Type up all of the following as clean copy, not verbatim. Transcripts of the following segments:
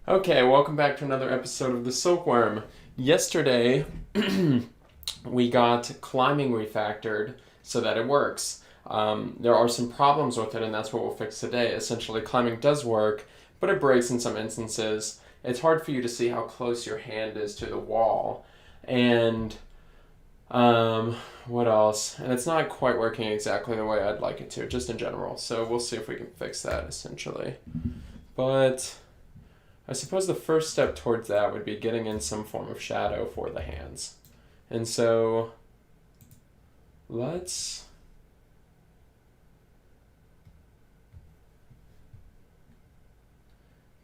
Okay, welcome back to another episode of the Silkworm. Yesterday, we got climbing refactored so that it works. There are some problems with it, and that's what we'll fix today. Essentially, climbing does work, but it breaks in some instances. It's hard for you to see how close your hand is to the wall. And what else? And it's not quite working exactly the way I'd like it to, just in general. So we'll see if we can fix that, essentially. But I suppose the first step towards that would be getting in some form of shadow for the hands. And so let's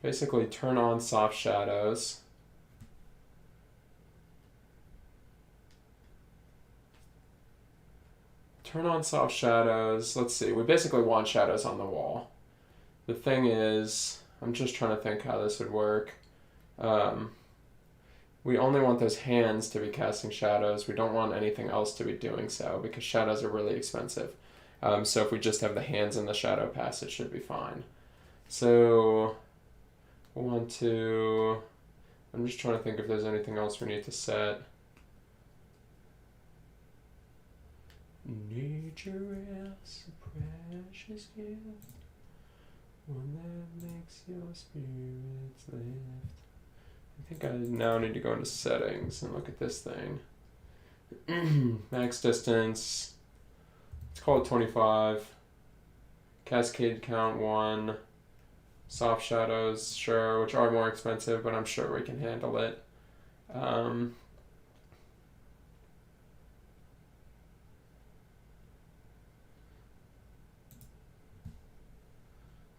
basically turn on soft shadows. Turn on soft shadows. Let's see. We basically want shadows on the wall. The thing is, I'm just trying to think how this would work. We only want those hands to be casting shadows. We don't want anything else to be doing so because shadows are really expensive. So if we just have the hands in the shadow pass, it should be fine. So we'll want to, I'm just trying to think if there's anything else we need to set. Nature is a precious gift, one that makes your spirits lift. I think I now need to go into settings and look at this thing. Max distance, let's call it 25. Cascade count 1. Soft shadows, sure, which are more expensive, but I'm sure we can handle it.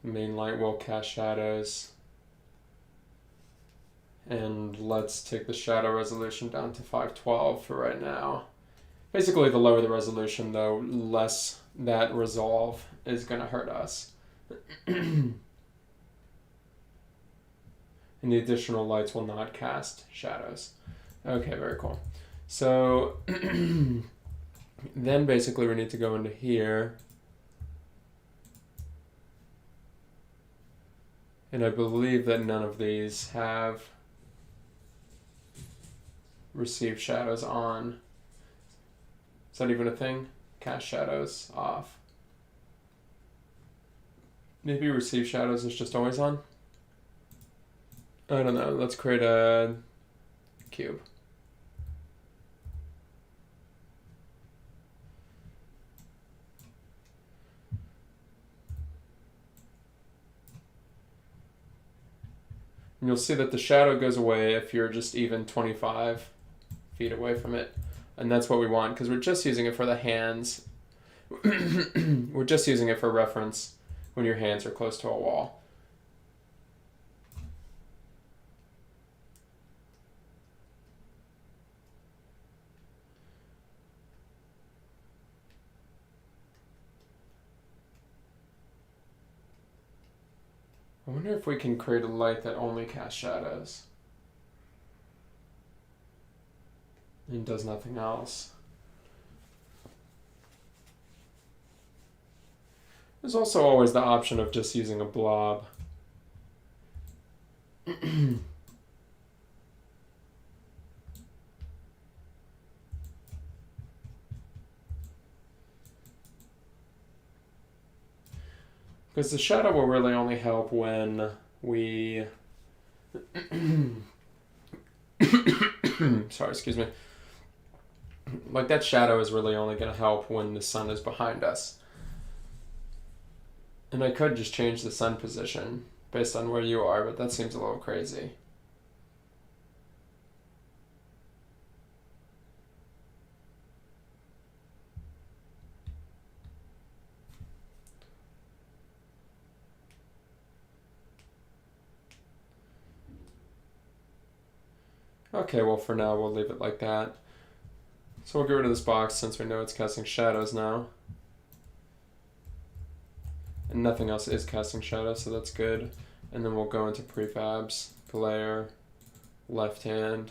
Main light will cast shadows. And let's take the shadow resolution down to 512 for right now. Basically, the lower the resolution, though, less that resolve is going to hurt us. And the additional lights will not cast shadows. Okay, very cool. So then basically we need to go into here. And I believe that none of these have receive shadows on. Is that even a thing? Cast shadows off. Maybe receive shadows is just always on? I don't know. Let's create a cube. And you'll see that the shadow goes away if you're just even 25 feet away from it. And that's what we want because we're just using it for the hands. We're just using it for reference when your hands are close to a wall. I wonder if we can create a light that only casts shadows and does nothing else. There's also always the option of just using a blob. Because the shadow will really only help when we... Sorry, excuse me. Like, that shadow is really only going to help when the sun is behind us. And I could just change the sun position based on where you are, but that seems a little crazy. Okay, well for now we'll leave it like that. So we'll get rid of this box since we know it's casting shadows now. And nothing else is casting shadows, so that's good. And then we'll go into prefabs, glare, left hand.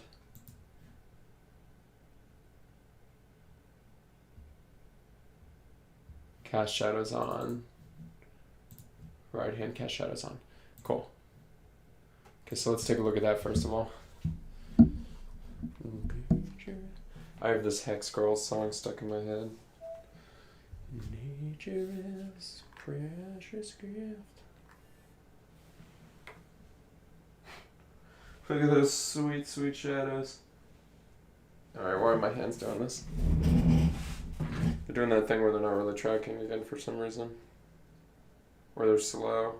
Cast shadows on. Right hand cast shadows on. Cool. Okay, so let's take a look at that first of all. I have this Hex Girls song stuck in my head. Nature is a precious gift. Look at those sweet, sweet shadows. Alright, why are my hands doing this? They're doing that thing where they're not really tracking again for some reason. Or they're slow.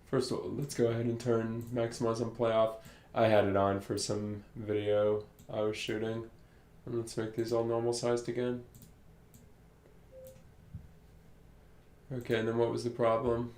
First of all, let's go ahead and turn Maximize on Play off. I had it on for some video I was shooting. And let's make these all normal sized again. Okay, and then what was the problem?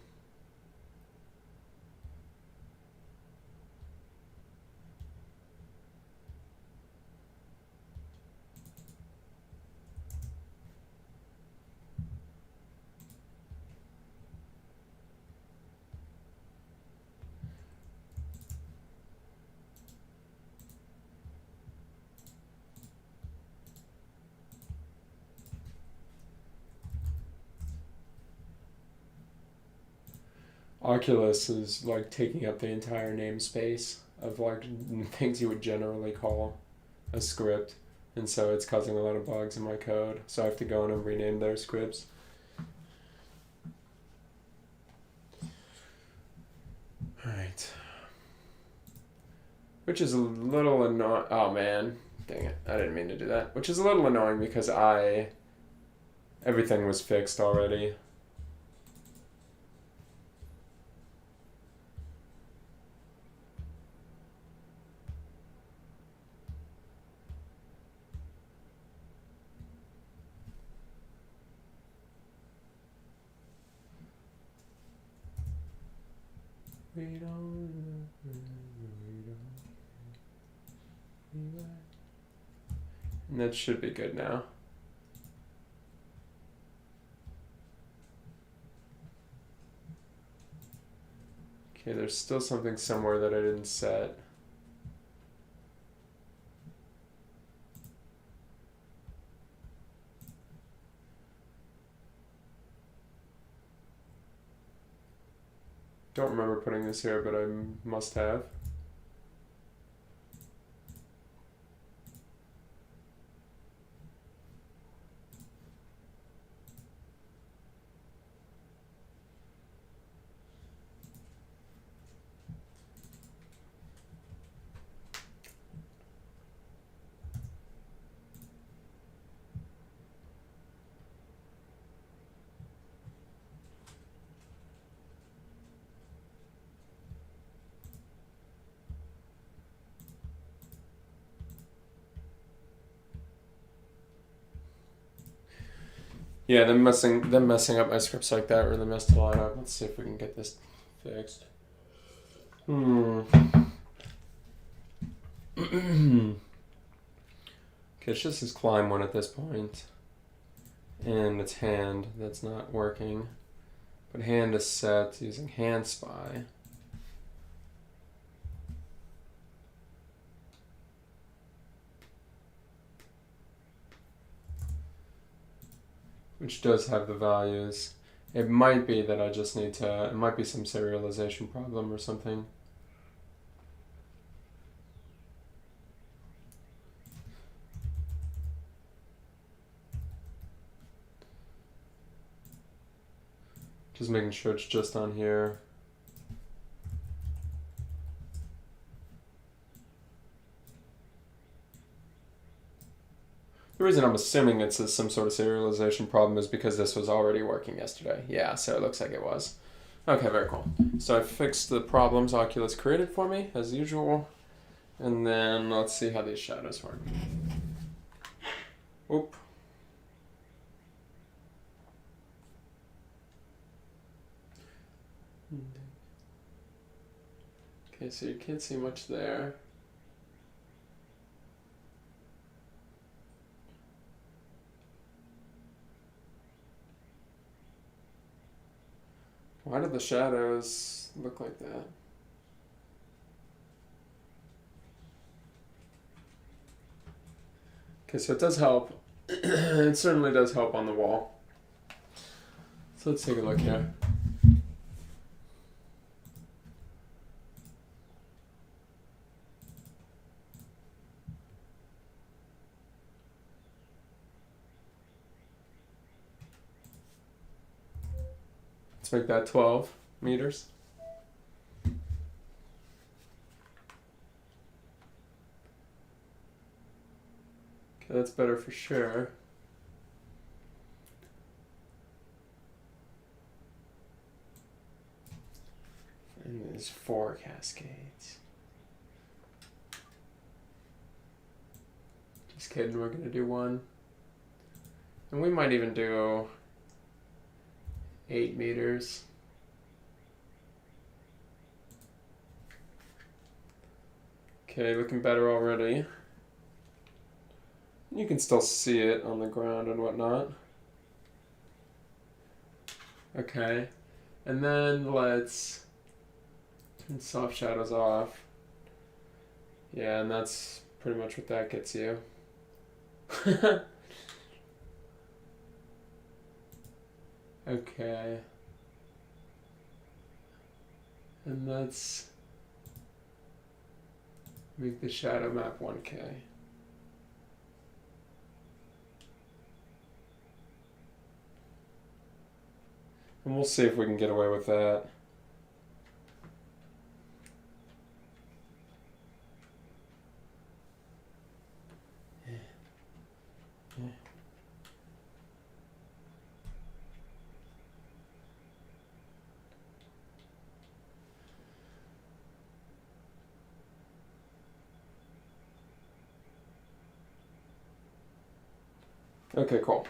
Oculus is like taking up the entire namespace of like things you would generally call a script, and so it's causing a lot of bugs in my code, so I have to go in and rename their scripts. Alright. Which is a little annoying. Oh man, dang it, I didn't mean to do that. Which is a little annoying because everything was fixed already. And that should be good now. Okay, there's still something somewhere that I didn't set. Don't remember putting this here, but I must have. Yeah, them messing up my scripts like that really messed a lot up. Let's see if we can get this fixed. Okay, it's just this climb one at this point. And it's hand that's not working. But hand is set using hand spy. which does have the values. It might be that I just need to, it might be some serialization problem or something. Just making sure it's just on here. The reason I'm assuming it's some sort of serialization problem is because this was already working yesterday. Yeah, so it looks like it was. Okay, very cool. So I fixed the problems Oculus created for me, as usual. And then let's see how these shadows work. Oop. Okay, so you can't see much there. Why do the shadows look like that? Okay, so it does help. It certainly does help on the wall. So let's take a look here. Let's make that 12 meters. Okay, that's better for sure. And there's 4 cascades. Just kidding, we're gonna do 1. And we might even do 8 meters. Okay, looking better already. You can still see it on the ground and whatnot. Okay, and then let's turn soft shadows off. Yeah, and that's pretty much what that gets you. Okay. And let's make the shadow map 1K. And we'll see if we can get away with that. Okay, cool.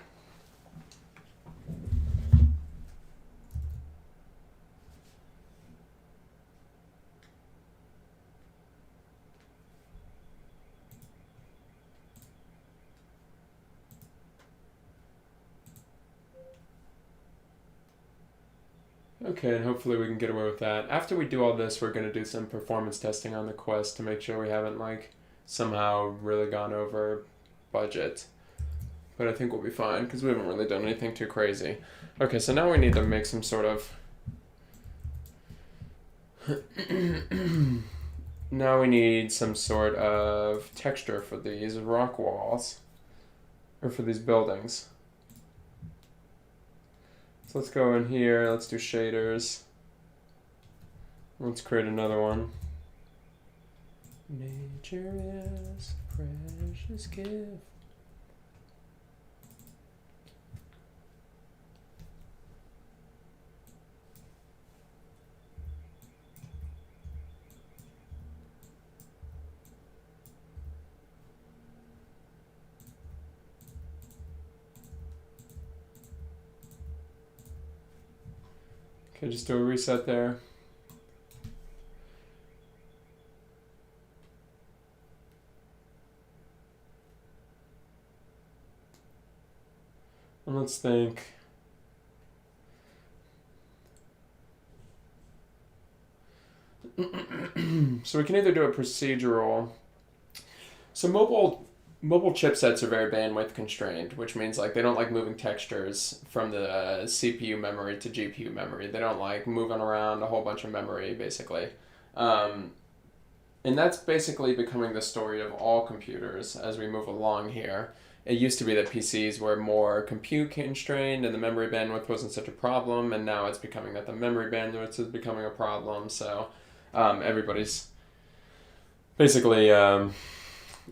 Okay, and hopefully we can get away with that. After we do all this, we're going to do some performance testing on the Quest to make sure we haven't, like, somehow really gone over budget. But I think we'll be fine, because we haven't really done anything too crazy. Okay, so now we need to make some sort of... Now we need some sort of texture for these rock walls. Or for these buildings. So let's go in here, let's do shaders. Let's create another one. Nature is a precious gift. Okay, just do a reset there. And let's think. So we can either do a procedural. So mobile mobile chipsets are very bandwidth constrained, which means like they don't like moving textures from the CPU memory to GPU memory. They don't like moving around a whole bunch of memory, basically. Um, and that's basically becoming the story of all computers as we move along here. It used to be that PCs were more compute constrained and the memory bandwidth wasn't such a problem, and now it's becoming that the memory bandwidth is becoming a problem. So everybody's basically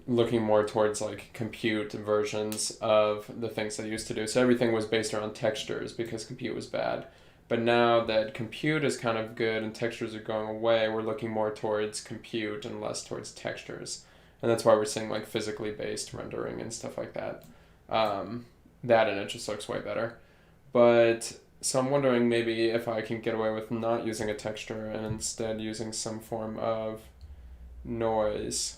looking more towards like compute versions of the things they used to do. So everything was based around textures because compute was bad. But now that compute is kind of good and textures are going away, we're looking more towards compute and less towards textures. And that's why we're seeing like physically based rendering and stuff like that. That and it just looks way better. But so I'm wondering maybe if I can get away with not using a texture and instead using some form of noise.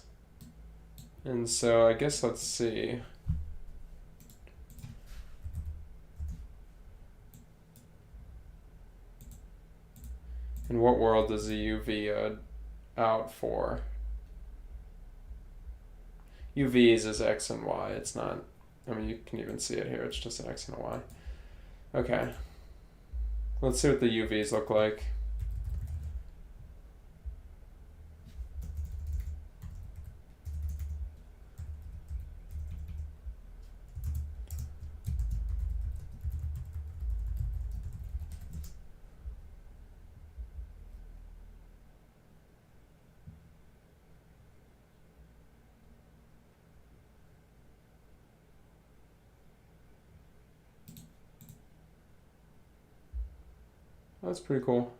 And so I guess let's see. In what world does the UV out for? UVs is X and Y. It's not, I mean, you can even see it here. It's just an X and a Y. Okay. Let's see what the UVs look like. That's pretty cool.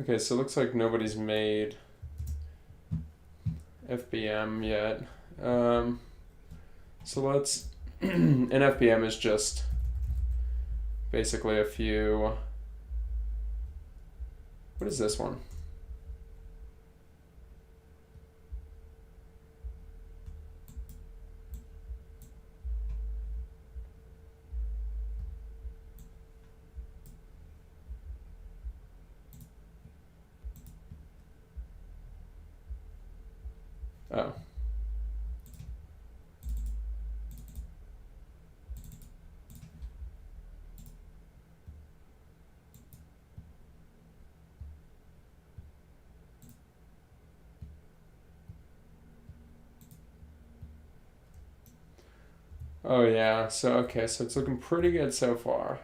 Okay, so it looks like nobody's made FBM yet. So let's, an FBM is just basically a few, what is this one? Oh. Oh yeah, so okay, so it's looking pretty good so far.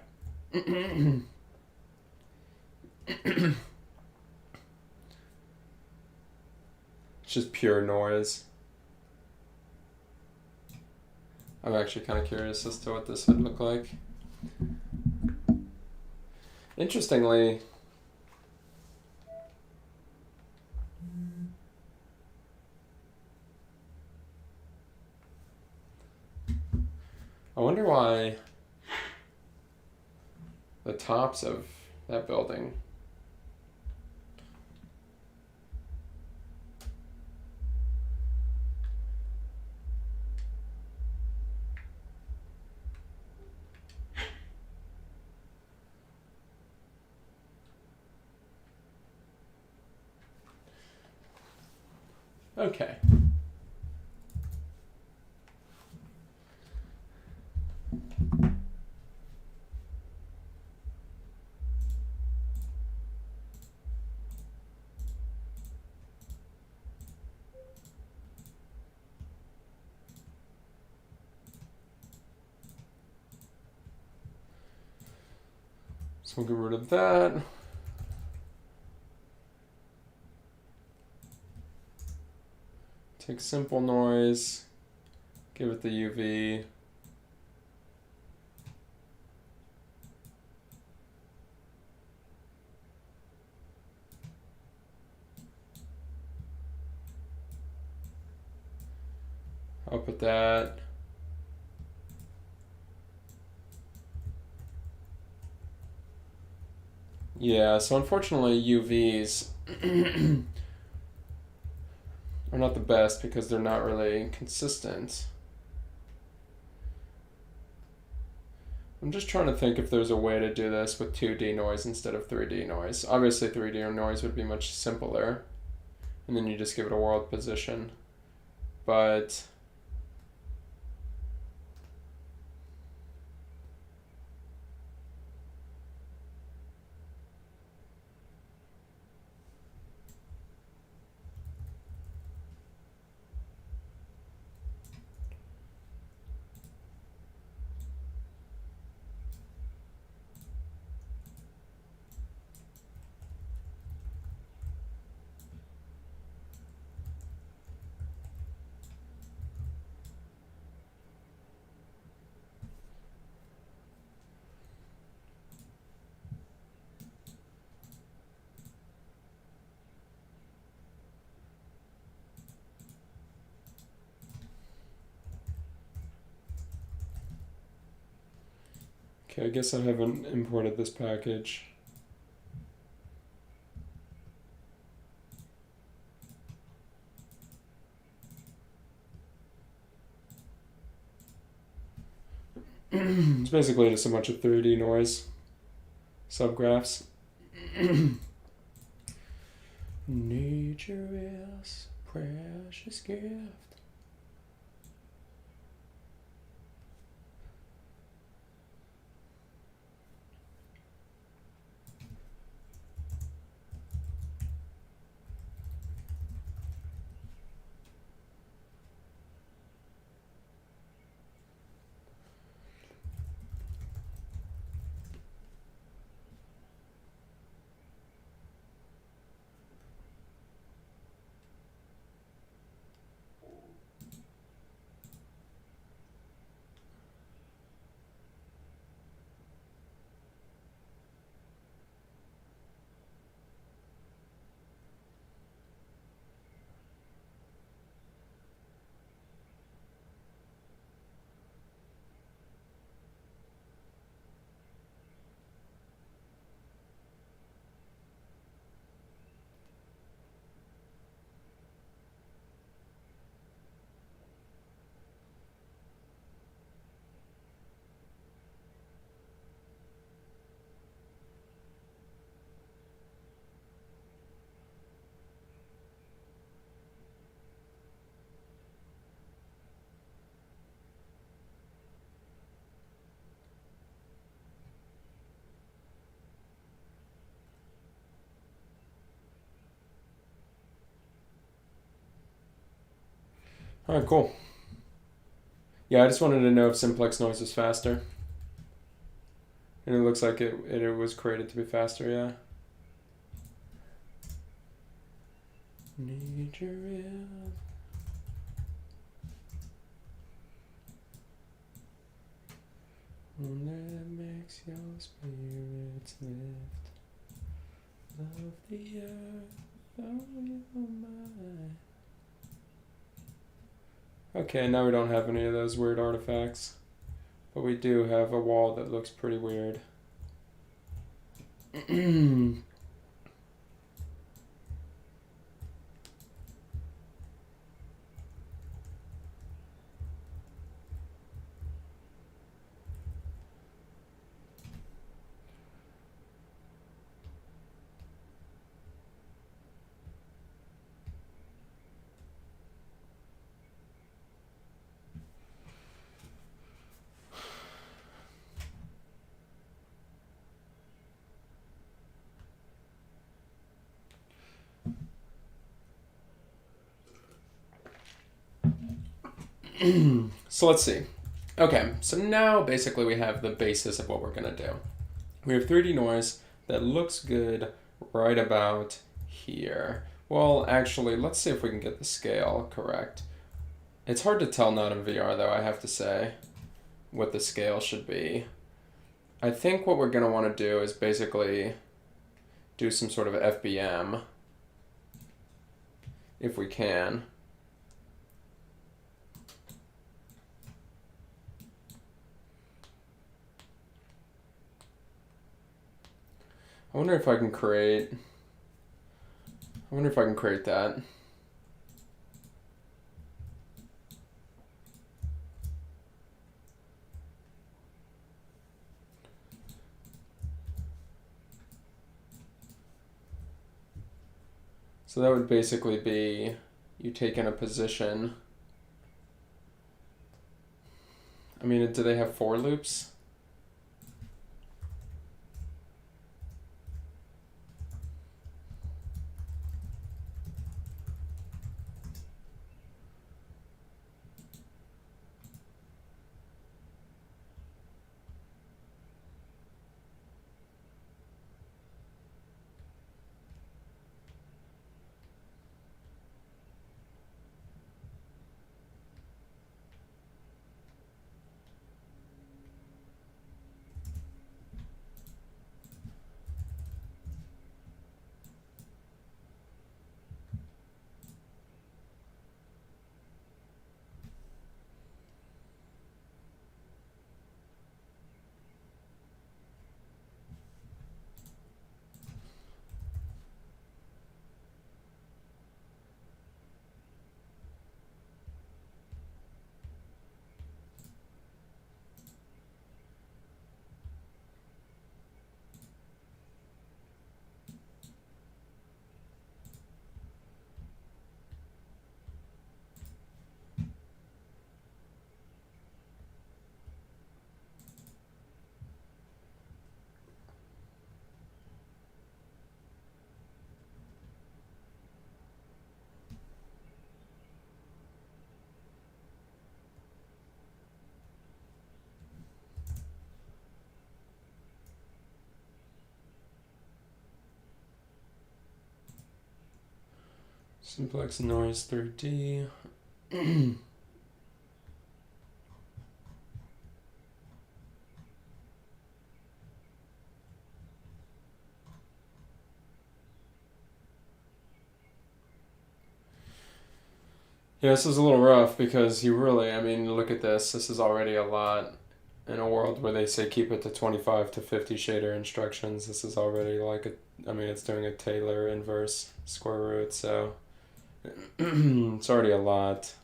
It's just pure noise. I'm actually kind of curious as to what this would look like. Interestingly, I wonder why the tops of that building. Okay. So we'll get rid of that. Take simple noise, give it the UV. I'll put that. Yeah, so unfortunately UVs are not the best because they're not really consistent. I'm just trying to think if there's a way to do this with 2D noise instead of 3D noise. Obviously 3D noise would be much simpler. and then you just give it a world position. But okay, I guess I haven't imported this package. It's basically just a bunch of 3D noise subgraphs. Nature is a precious gift. All right, cool. Yeah, I just wanted to know if simplex noise was faster. And it looks like it was created to be faster, yeah. Nature is... one that makes your spirits lift. Love the earth, oh you're mine. Okay, now we don't have any of those weird artifacts. But we do have a wall that looks pretty weird. So let's see. Okay, so now basically we have the basis of what we're going to do. We have 3D noise that looks good right about here. Well, actually, let's see if we can get the scale correct. It's hard to tell not in VR, though, I have to say, what the scale should be. I think what we're going to want to do is basically do some sort of FBM, if we can. I wonder if I can create that. So that would basically be you taking a position. I mean, do they have for loops? Simplex noise 3D. Yeah, this is a little rough because you really, I mean, look at this. This is already a lot. In a world where they say keep it to 25 to 50 shader instructions, this is already like I mean, it's doing a Taylor inverse square root, so it's already a lot.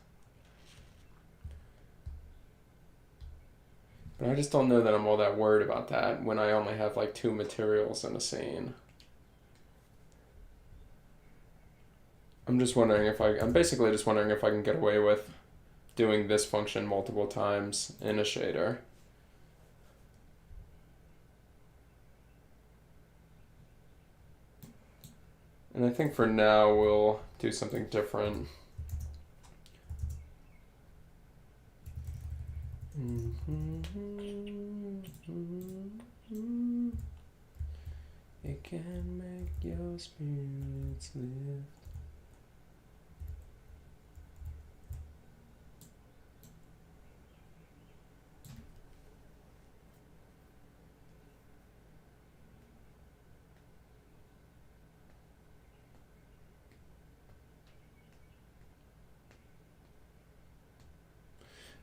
But I just don't know that I'm all that worried about that when I only have like 2 materials in a scene. I'm basically just wondering if I can get away with doing this function multiple times in a shader. And I think for now we'll do something different. It can make your spirits lift.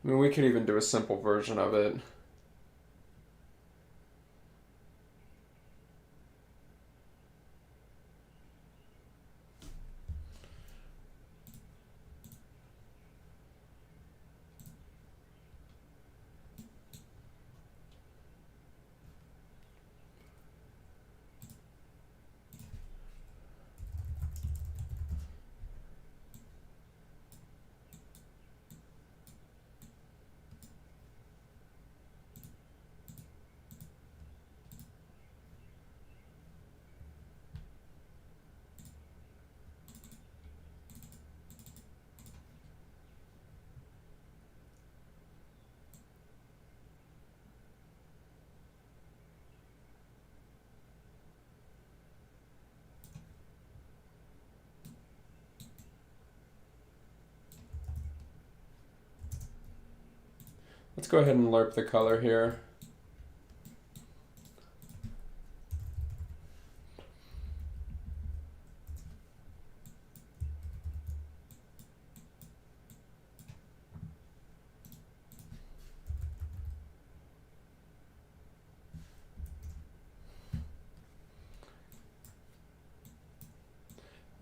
I mean, we could even do a simple version of it. Let's go ahead and lerp the color here.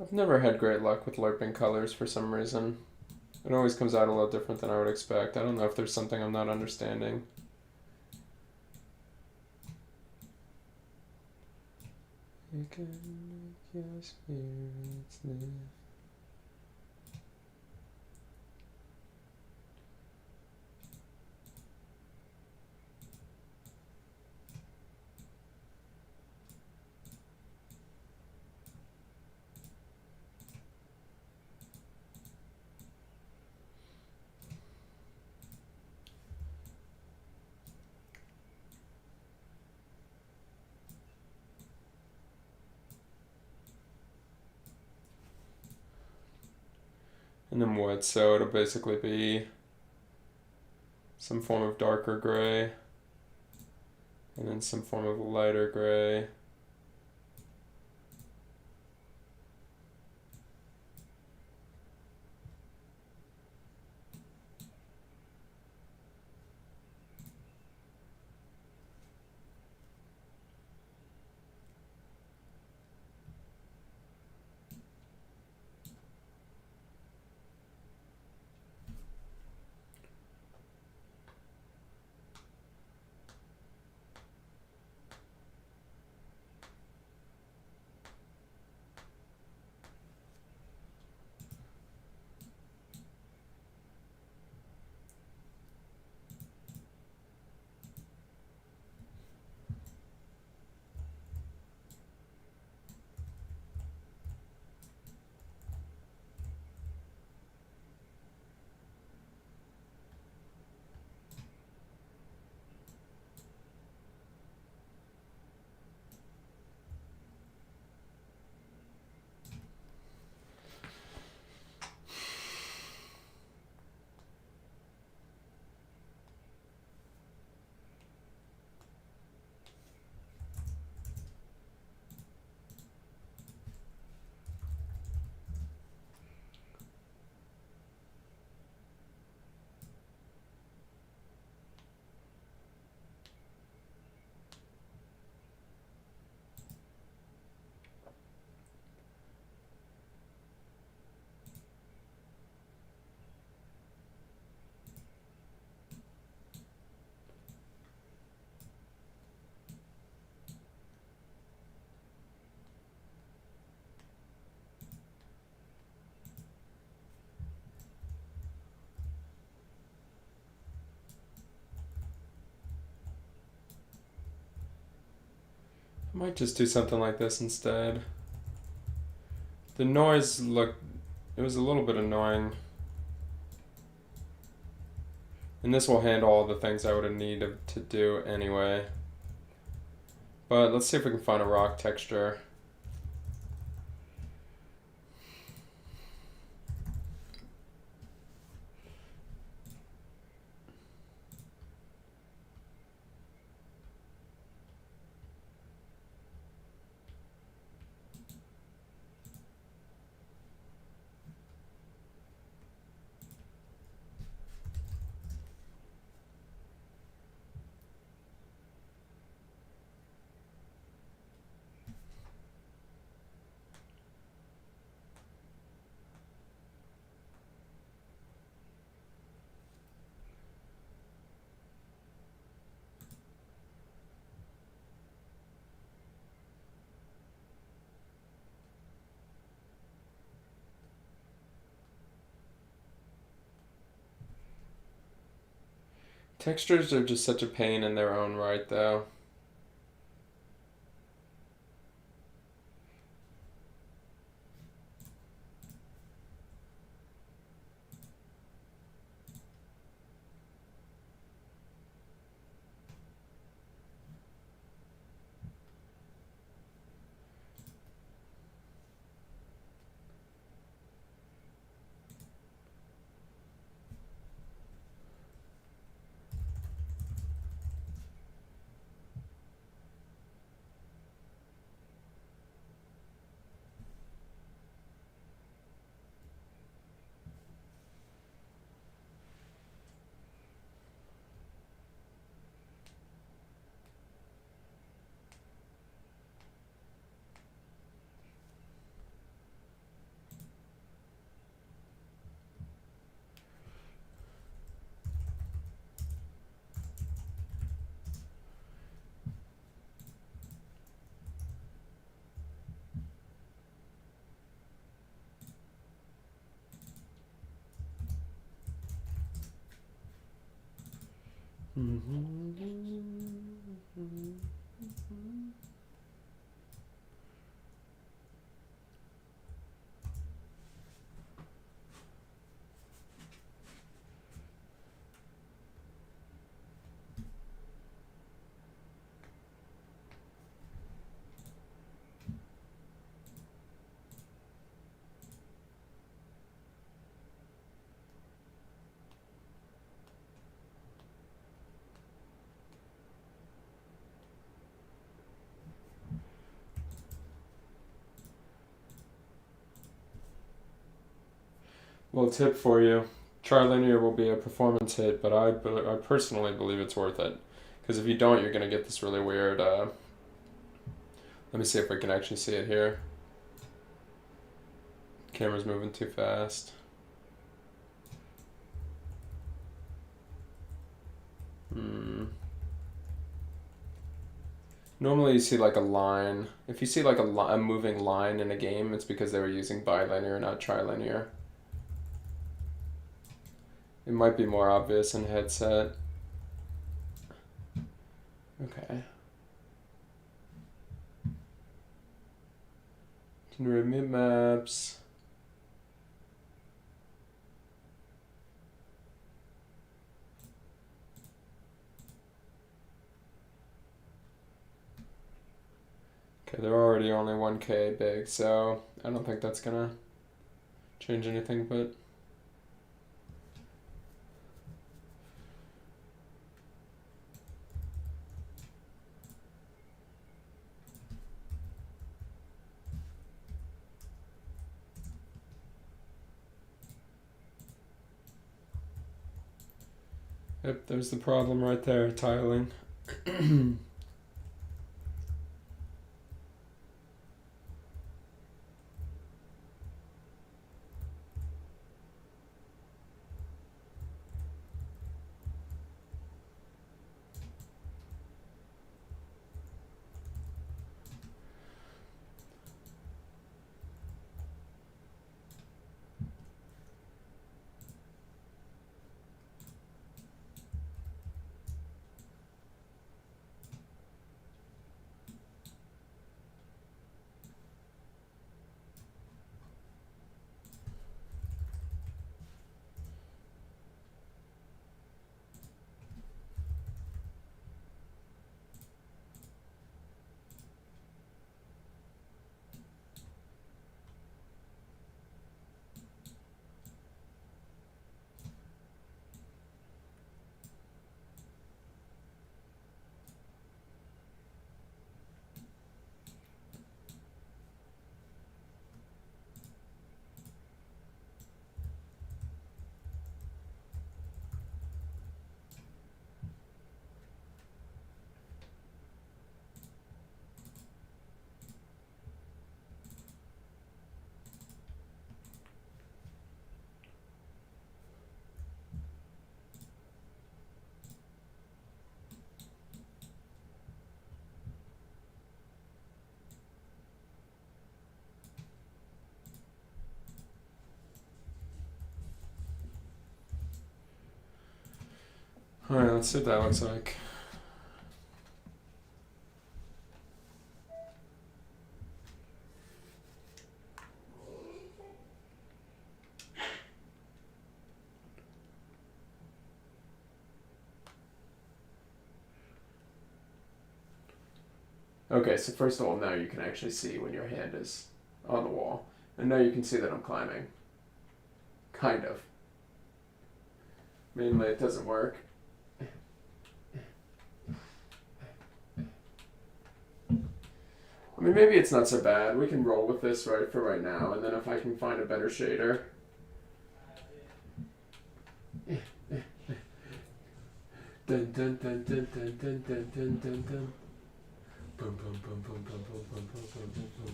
I've never had great luck with lerping colors for some reason. It always comes out a little different than I would expect. I don't know if there's something I'm not understanding. We can make your spirits live. And then what? So it'll basically be some form of darker gray, and then some form of lighter gray. I might just do something like this instead. The noise looked, it was a little bit annoying. And this will handle all the things I would have needed to do anyway. But let's see if we can find a rock texture. Textures are just such a pain in their own right, though. Well, tip for you. Trilinear will be a performance hit, but I personally believe it's worth it. Because if you don't, you're going to get this really weird... let me see if we can actually see it here. Camera's moving too fast. Normally you see like a line. If you see like a moving line in a game, it's because they were using bilinear, not trilinear. It might be more obvious in headset. Okay. Generate maps. Okay, they're already only 1K big, so I don't think that's gonna change anything, but yep, there's the problem right there, tiling. Alright, let's see what that looks like. Okay, so first of all, now you can actually see when your hand is on the wall. And now you can see that I'm climbing. Kind of. Mainly it doesn't work. I mean, maybe it's not so bad. We can roll with this right for right now, and then if I can find a better shader. Dun dun dun dun dun dun dun dun dun dun. Boom boom boom boom boom boom boom boom boom boom boom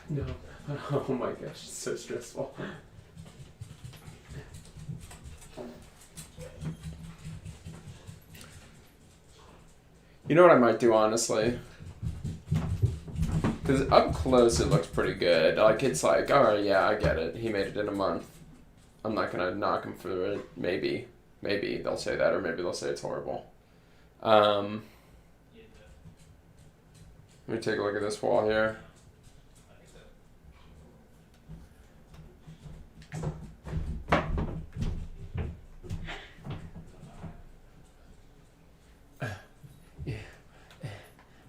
boom. No. Oh my gosh, it's so stressful. You know what I might do, honestly? Because up close it looks pretty good. Like, it's like, alright, yeah, I get it. He made it in a month. I'm not gonna knock them for it. Maybe they'll say that, or maybe they'll say it's horrible. Let me take a look at this wall here.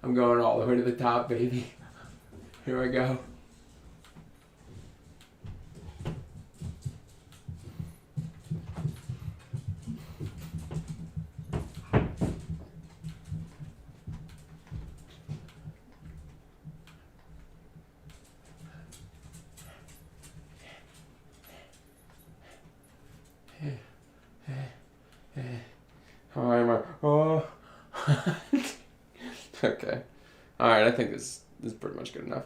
I'm going all the way to the top, baby. Here I go. How am I? Oh. Okay. All right. I think this is pretty much good enough.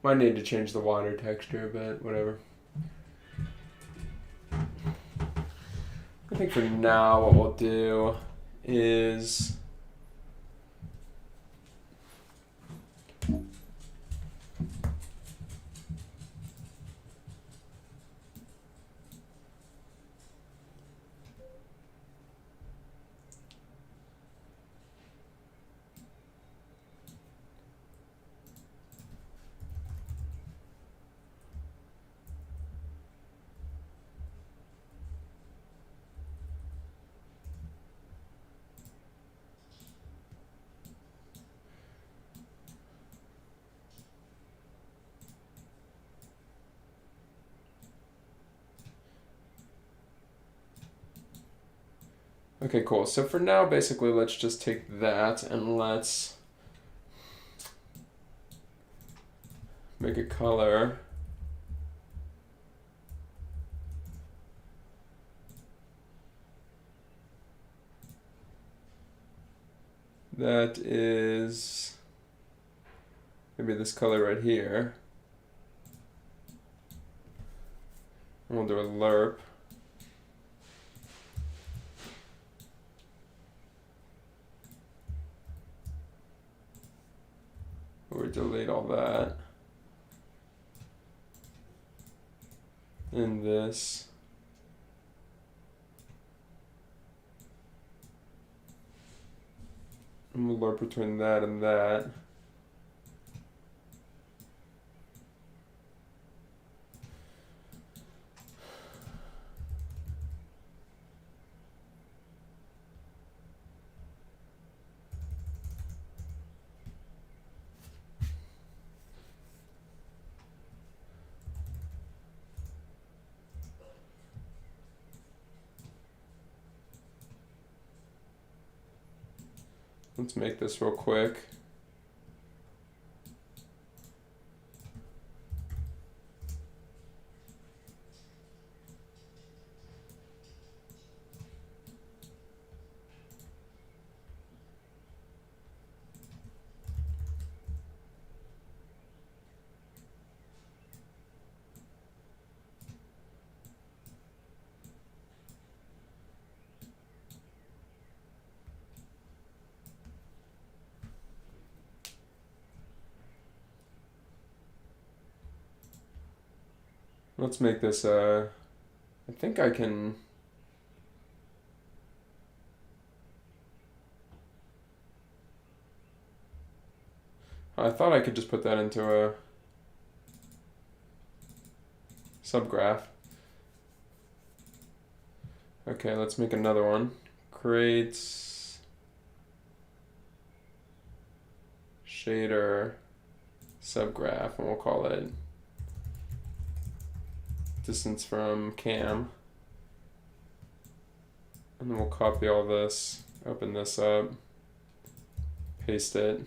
Might need to change the water texture, but whatever. I think for now, what we'll do is okay, cool. So for now, basically, let's just take that and let's make a color. That is maybe this color right here. And we'll do a lerp. Or delete all that. And this. And we'll lerp between that and that. Let's make this real quick. Let's make this, I think I can, I thought I could just put that into a subgraph. Okay, let's make another one. Create shader subgraph, and we'll call it distance from cam. And then we'll copy all this, open this up, paste it.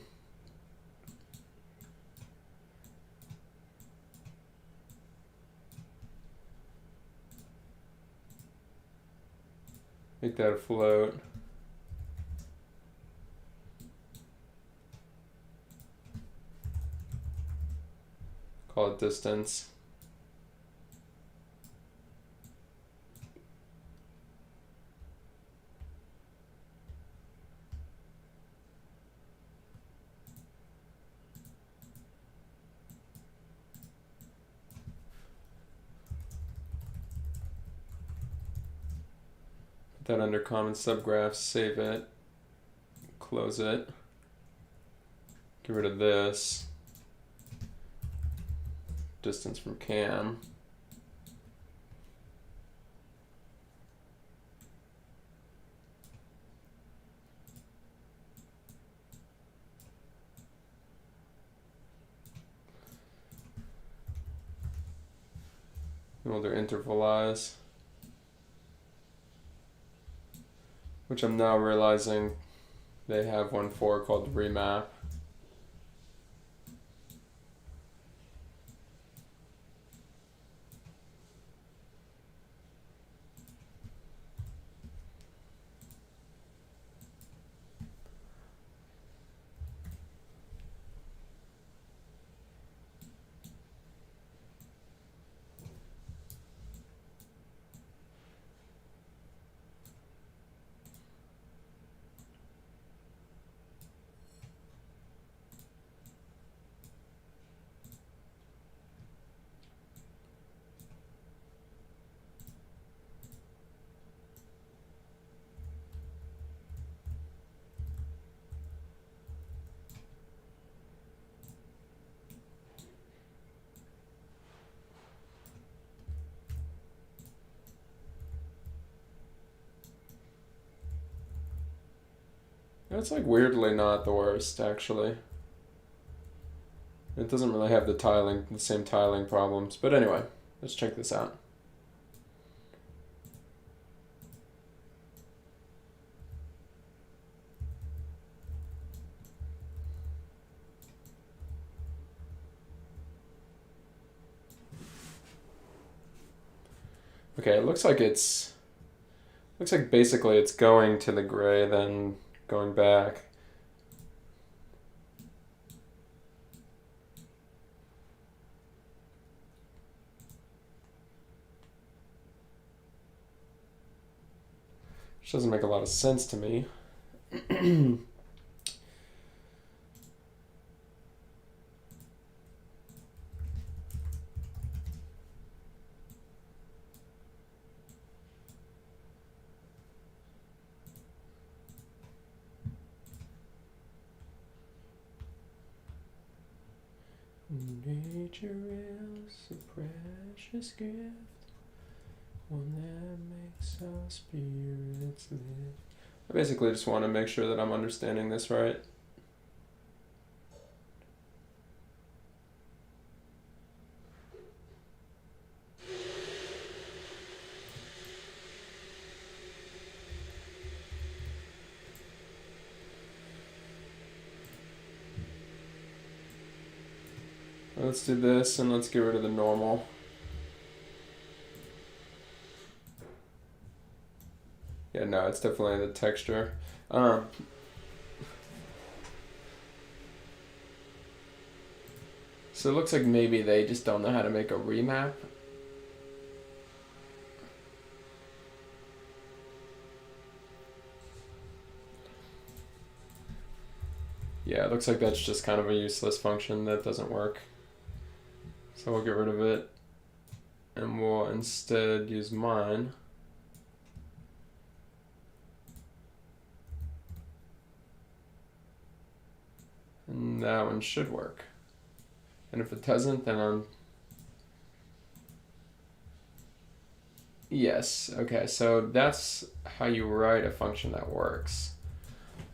Make that a float. Call it distance. Put that under common subgraphs, save it, close it, get rid of this, distance from cam. And we'll do intervalize, which I'm now realizing they have one for called remap. It's like weirdly not the worst, actually. It doesn't really have the same tiling problems. But anyway, let's check this out. Okay, it looks like basically it's going to the gray, then going back. Which doesn't make a lot of sense to me. Nature is a precious gift, one that makes our spirits live. I basically just want to make sure that I'm understanding this right. Let's do this and let's get rid of the normal. Yeah, no, it's definitely the texture. So it looks like maybe they just don't know how to make a remap. Yeah, it looks like that's just kind of a useless function that doesn't work. So we'll get rid of it and we'll instead use mine. And that one should work. And if it doesn't, then I'm... Yes, okay, so that's how you write a function that works.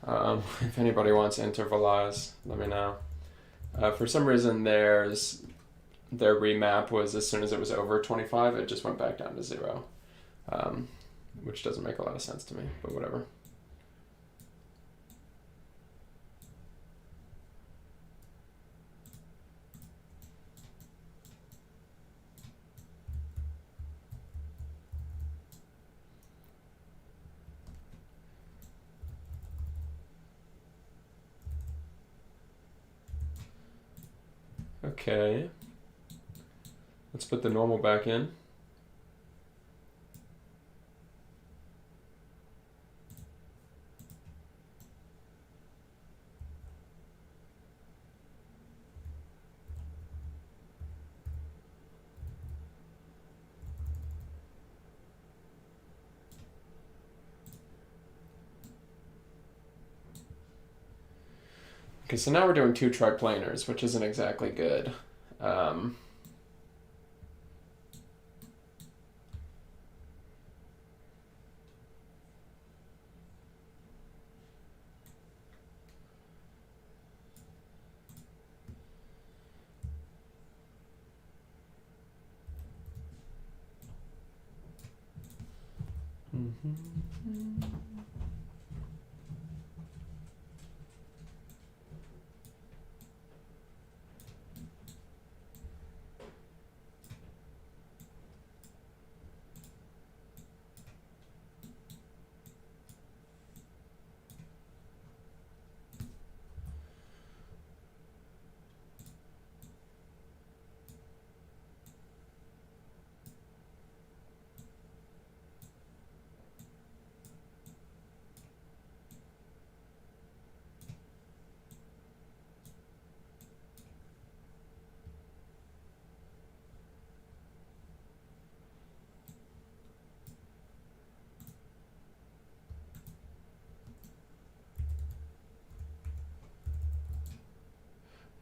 If anybody wants to intervalize, let me know. For some reason, their remap was as soon as it was over 25, it just went back down to 0, which doesn't make a lot of sense to me, but whatever. Okay, let's put the normal back in. Okay, so now we're doing two triplanars, which isn't exactly good.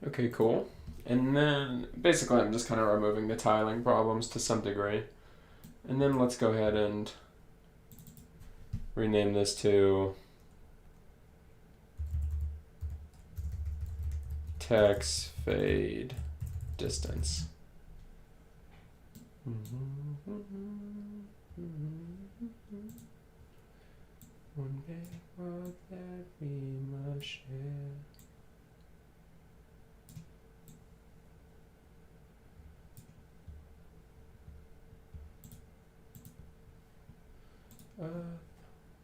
Okay, cool. And then basically I'm just kind of removing the tiling problems to some degree. And then let's go ahead and rename this to text fade distance. One big world that we must share. Earth,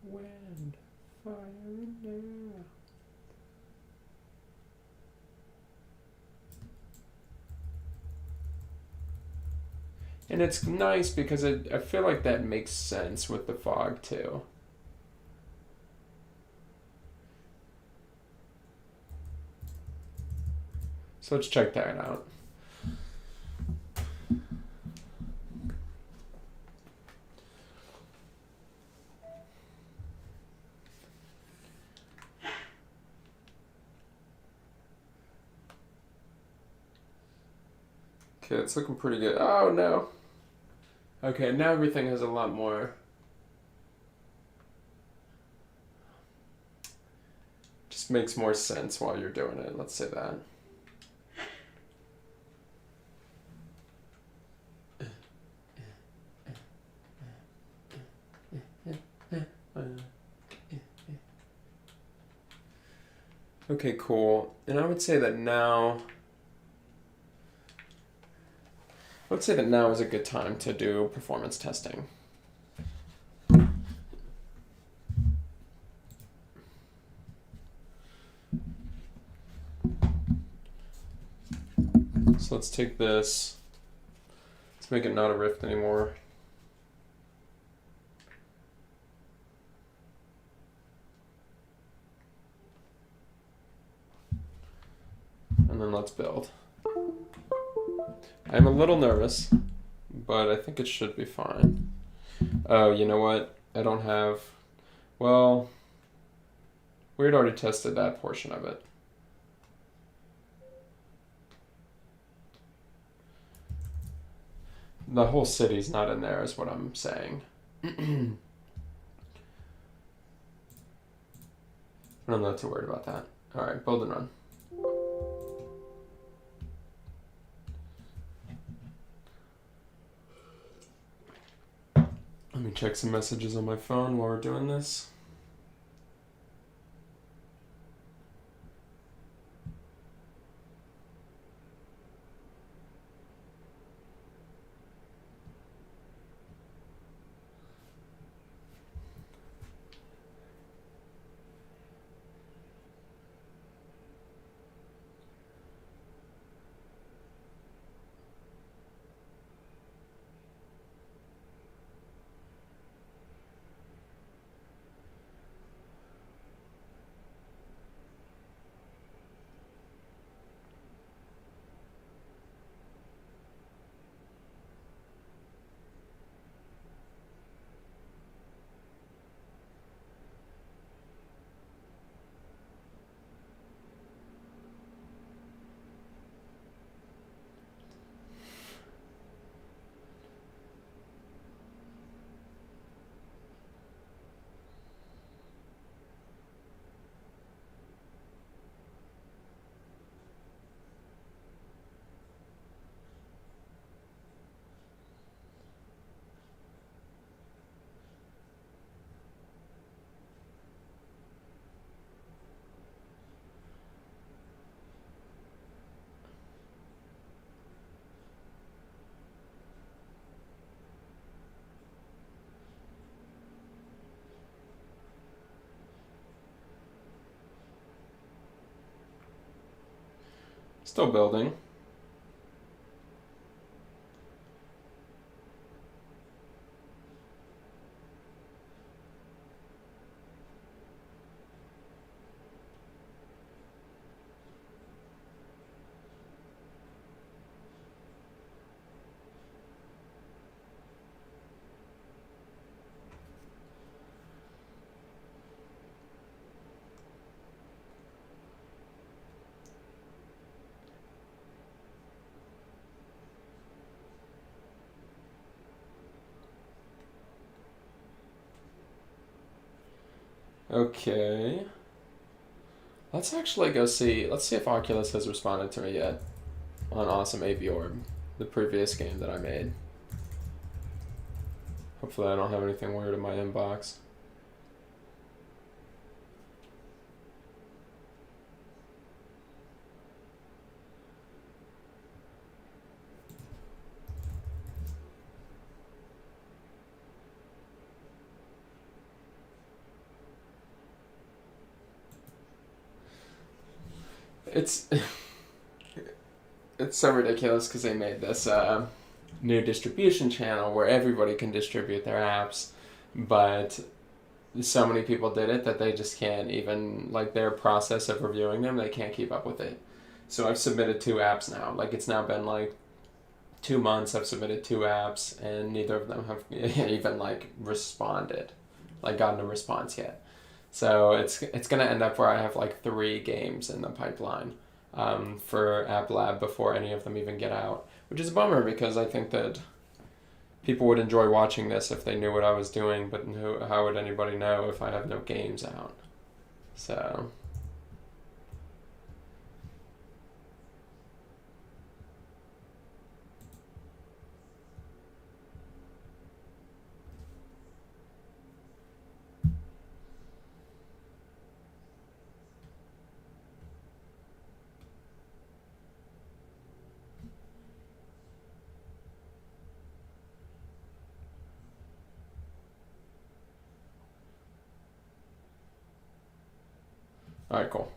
wind, fire, and air. And it's nice because I feel like that makes sense with the fog too. So let's check that out. Okay, it's looking pretty good. Oh no. Okay, now everything has a lot more. Just makes more sense while you're doing it. Let's say that. Okay, cool. And I would say that now. Let's say that now is a good time to do performance testing. So let's take this. Let's make it not a rift anymore. And then let's build. I'm a little nervous, but I think it should be fine. Oh, you know what? I don't have... Well, we had already tested that portion of it. The whole city's not in there is what I'm saying. I'm not too worried about that. Alright, build and run. Let me check some messages on my phone while we're doing this. Still building. Okay. Let's actually go see. Let's see if Oculus has responded to me yet on Awesome AP Orb, the previous game that I made. Hopefully, I don't have anything weird in my inbox. It's it's so ridiculous because they made this new distribution channel where everybody can distribute their apps, but so many people did it that they just can't even, like, their process of reviewing them, they can't keep up with it. So I've submitted 2 apps now. Like, it's now been like 2 months. I've submitted 2 apps, and neither of them have even like responded, like gotten a response yet. So it's gonna end up where I have like 3 games in the pipeline for App Lab before any of them even get out, which is a bummer because I think that people would enjoy watching this if they knew what I was doing, but how would anybody know if I have no games out? So, alright, cool.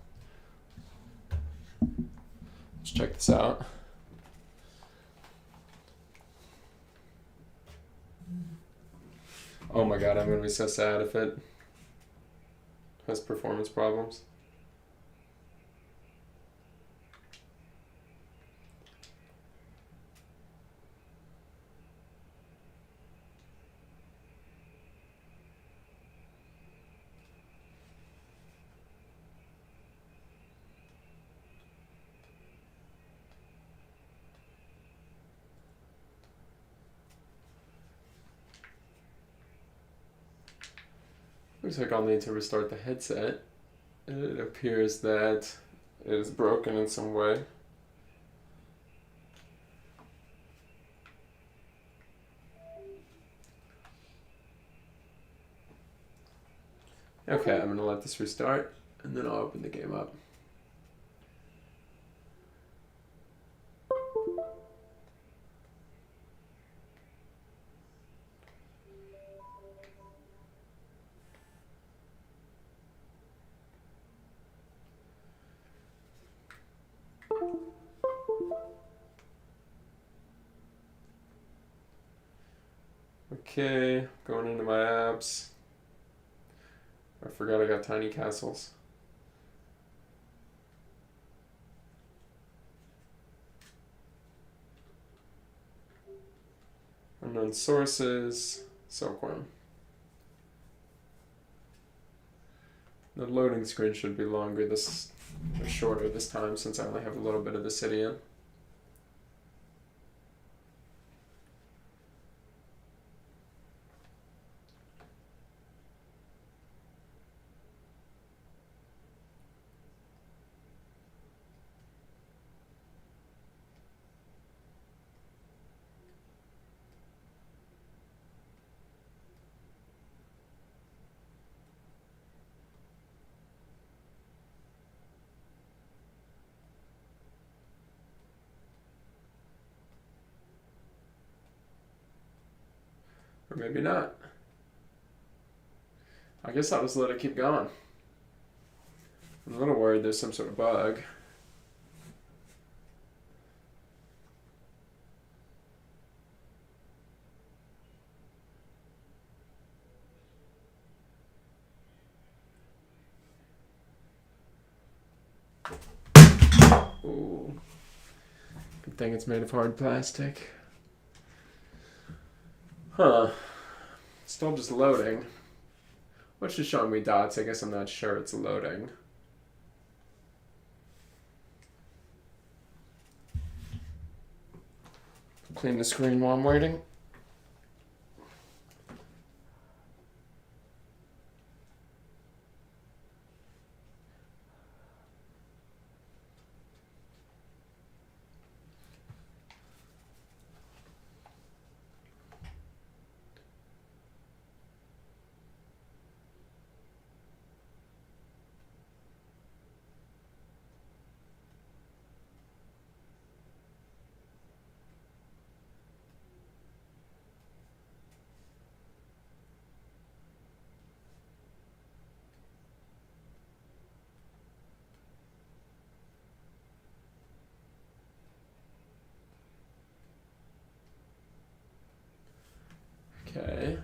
Let's check this out. Oh my god, I'm gonna be so sad if it has performance problems. Looks like I'll need to restart the headset. It appears that it is broken in some way. Okay, I'm gonna let this restart, and then I'll open the game up. Okay, going into my apps. I forgot I got tiny castles. Unknown sources, Silkworm. The loading screen should be longer this, or shorter this time, since I only have a little bit of the city in. Or maybe not. I guess I'll just let it keep going. I'm a little worried there's some sort of bug. Ooh. Good thing it's made of hard plastic. Huh. Still just loading. What's just showing me dots? I guess I'm not sure it's loading. Clean the screen while I'm waiting. Okay.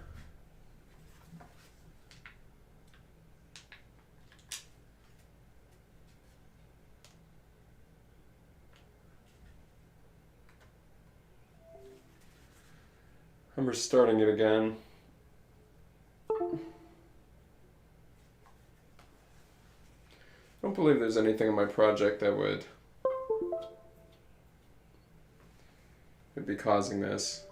I'm restarting it again. I don't believe there's anything in my project that would be causing this.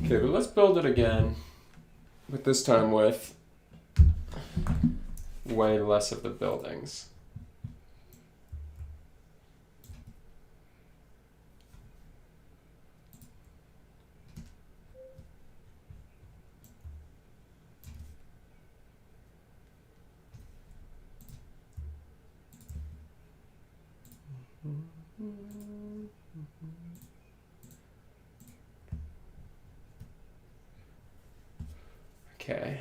Okay, but let's build it again, but this time with way less of the buildings. Okay.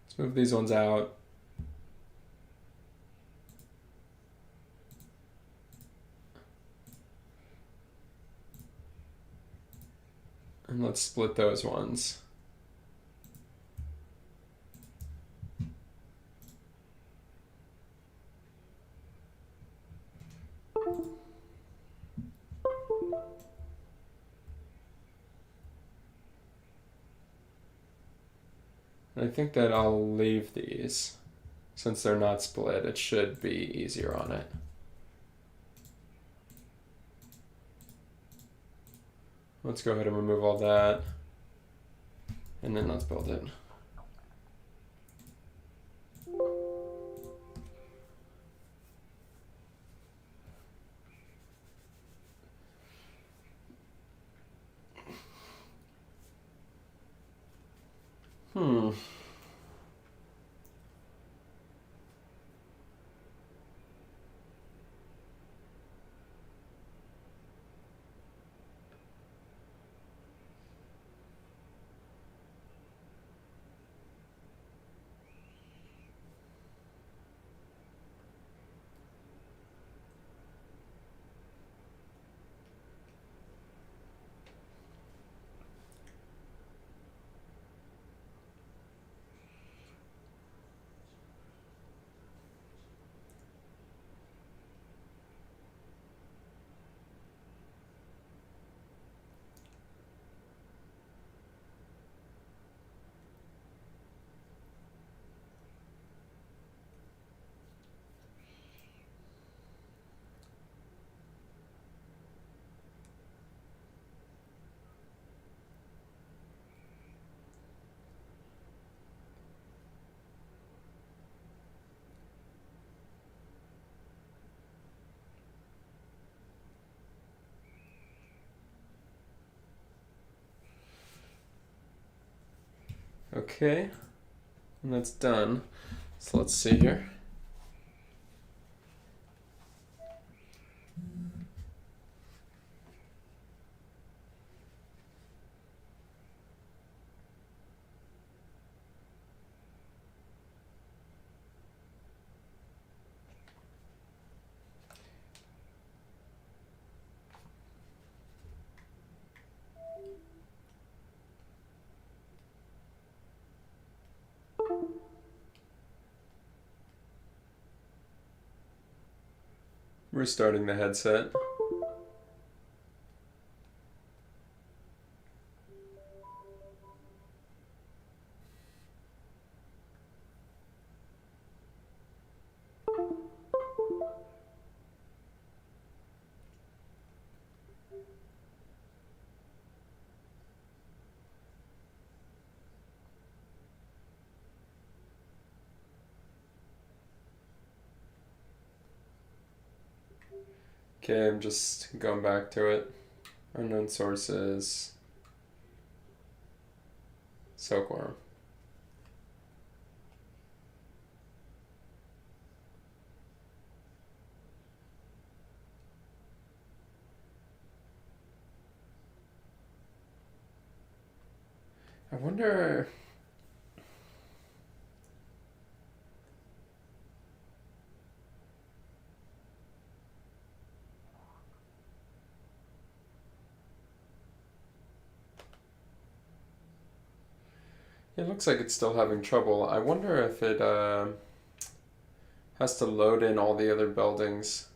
Let's move these ones out. And let's split those ones. I think that I'll leave these. Since they're not split, it should be easier on it. Let's go ahead and remove all that. And then let's build it. Okay, and that's done. So let's see here. Restarting the headset. Okay, I'm just going back to it. Unknown sources. Silkworm. I wonder. It looks like it's still having trouble. I wonder if it has to load in all the other buildings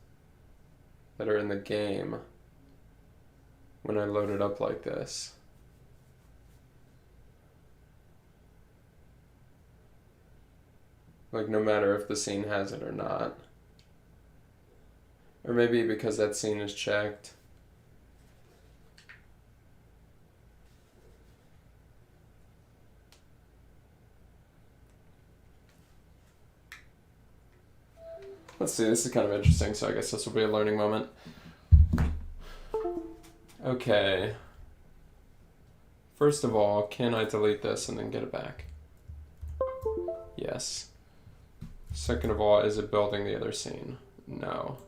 that are in the game when I load it up like this. Like, no matter if the scene has it or not. Or maybe because that scene is checked. Let's see, this is kind of interesting, so I guess this will be a learning moment. Okay. First of all, can I delete this and then get it back? Yes. Second of all, is it building the other scene? No.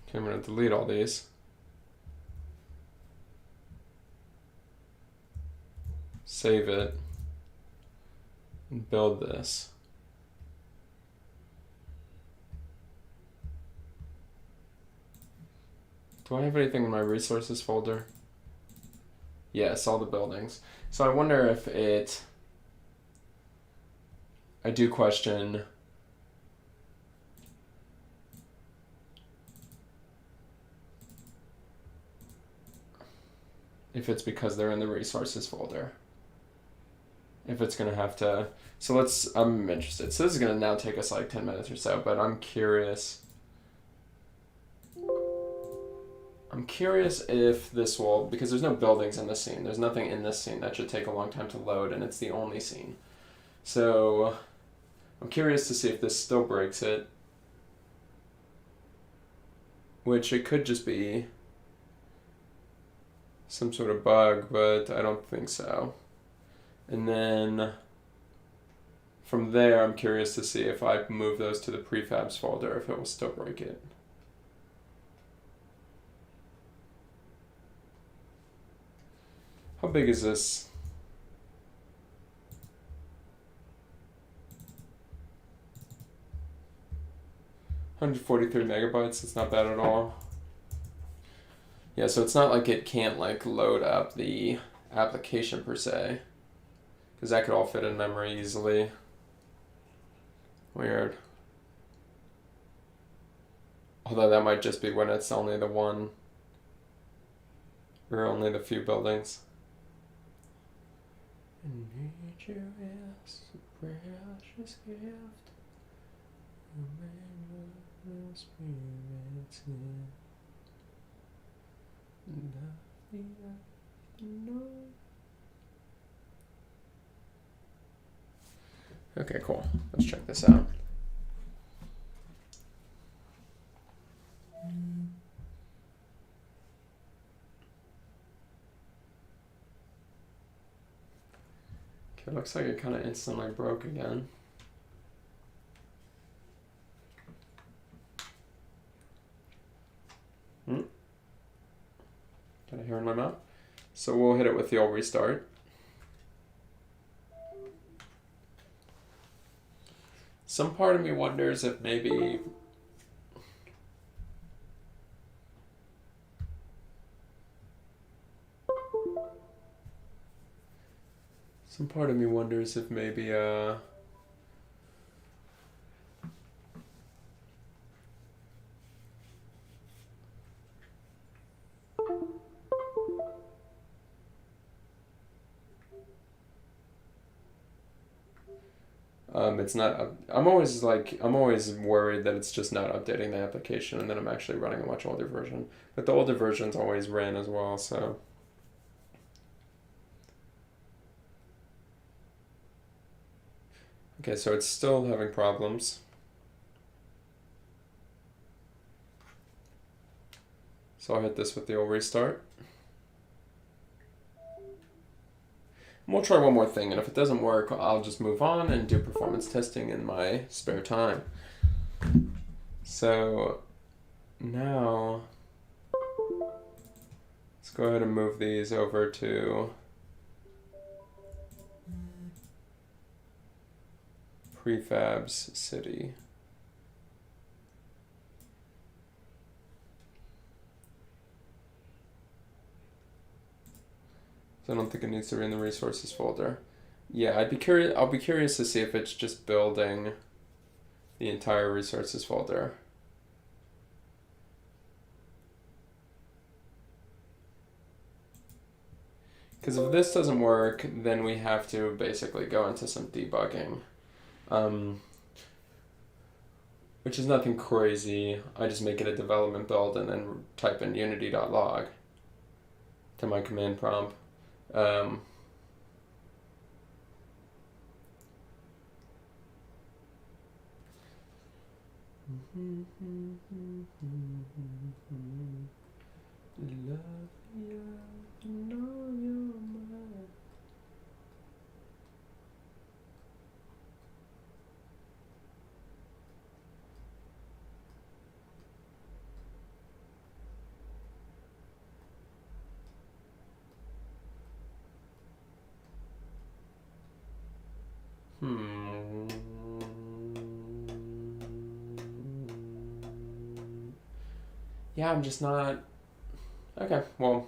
Okay, I'm going to delete all these. Save it. And build this. Do I have anything in my resources folder? Yes, all the buildings. So I wonder if it... I do question... if it's because they're in the resources folder. If it's going to have to... So I'm interested. So this is going to now take us like 10 minutes or so, but I'm curious. I'm curious if this will... Because there's no buildings in this scene. There's nothing in this scene that should take a long time to load, and it's the only scene. So I'm curious to see if this still breaks it. Which it could just be some sort of bug, but I don't think so. And then from there, I'm curious to see if I move those to the prefabs folder, if it will still break it. How big is this? $143 megabytes, it's not bad at all. Yeah, so it's not like it can't like load up the application per se, because that could all fit in memory easily. Weird. Although that might just be when it's only the one, or only the few buildings. Nature is a precious gift. Remember spirits Okay, cool. Let's check this out. Okay, looks like it kind of instantly broke again. Did I hear a with the old restart. Some part of me wonders if maybe it's not. I'm always worried that it's just not updating the application, and then I'm actually running a much older version. But the older versions always ran as well, so. Okay, so it's still having problems. So I'll hit this with the old restart. And we'll try one more thing, and if it doesn't work, I'll just move on and do performance testing in my spare time. So now let's go ahead and move these over to prefabs city. I don't think it needs to be in the resources folder. Yeah, I'll be curious to see if it's just building the entire resources folder. Because if this doesn't work, then we have to basically go into some debugging. Which is nothing crazy. I just make it a development build and then type in unity.log to my command prompt. Yeah, I'm just not. Okay, well.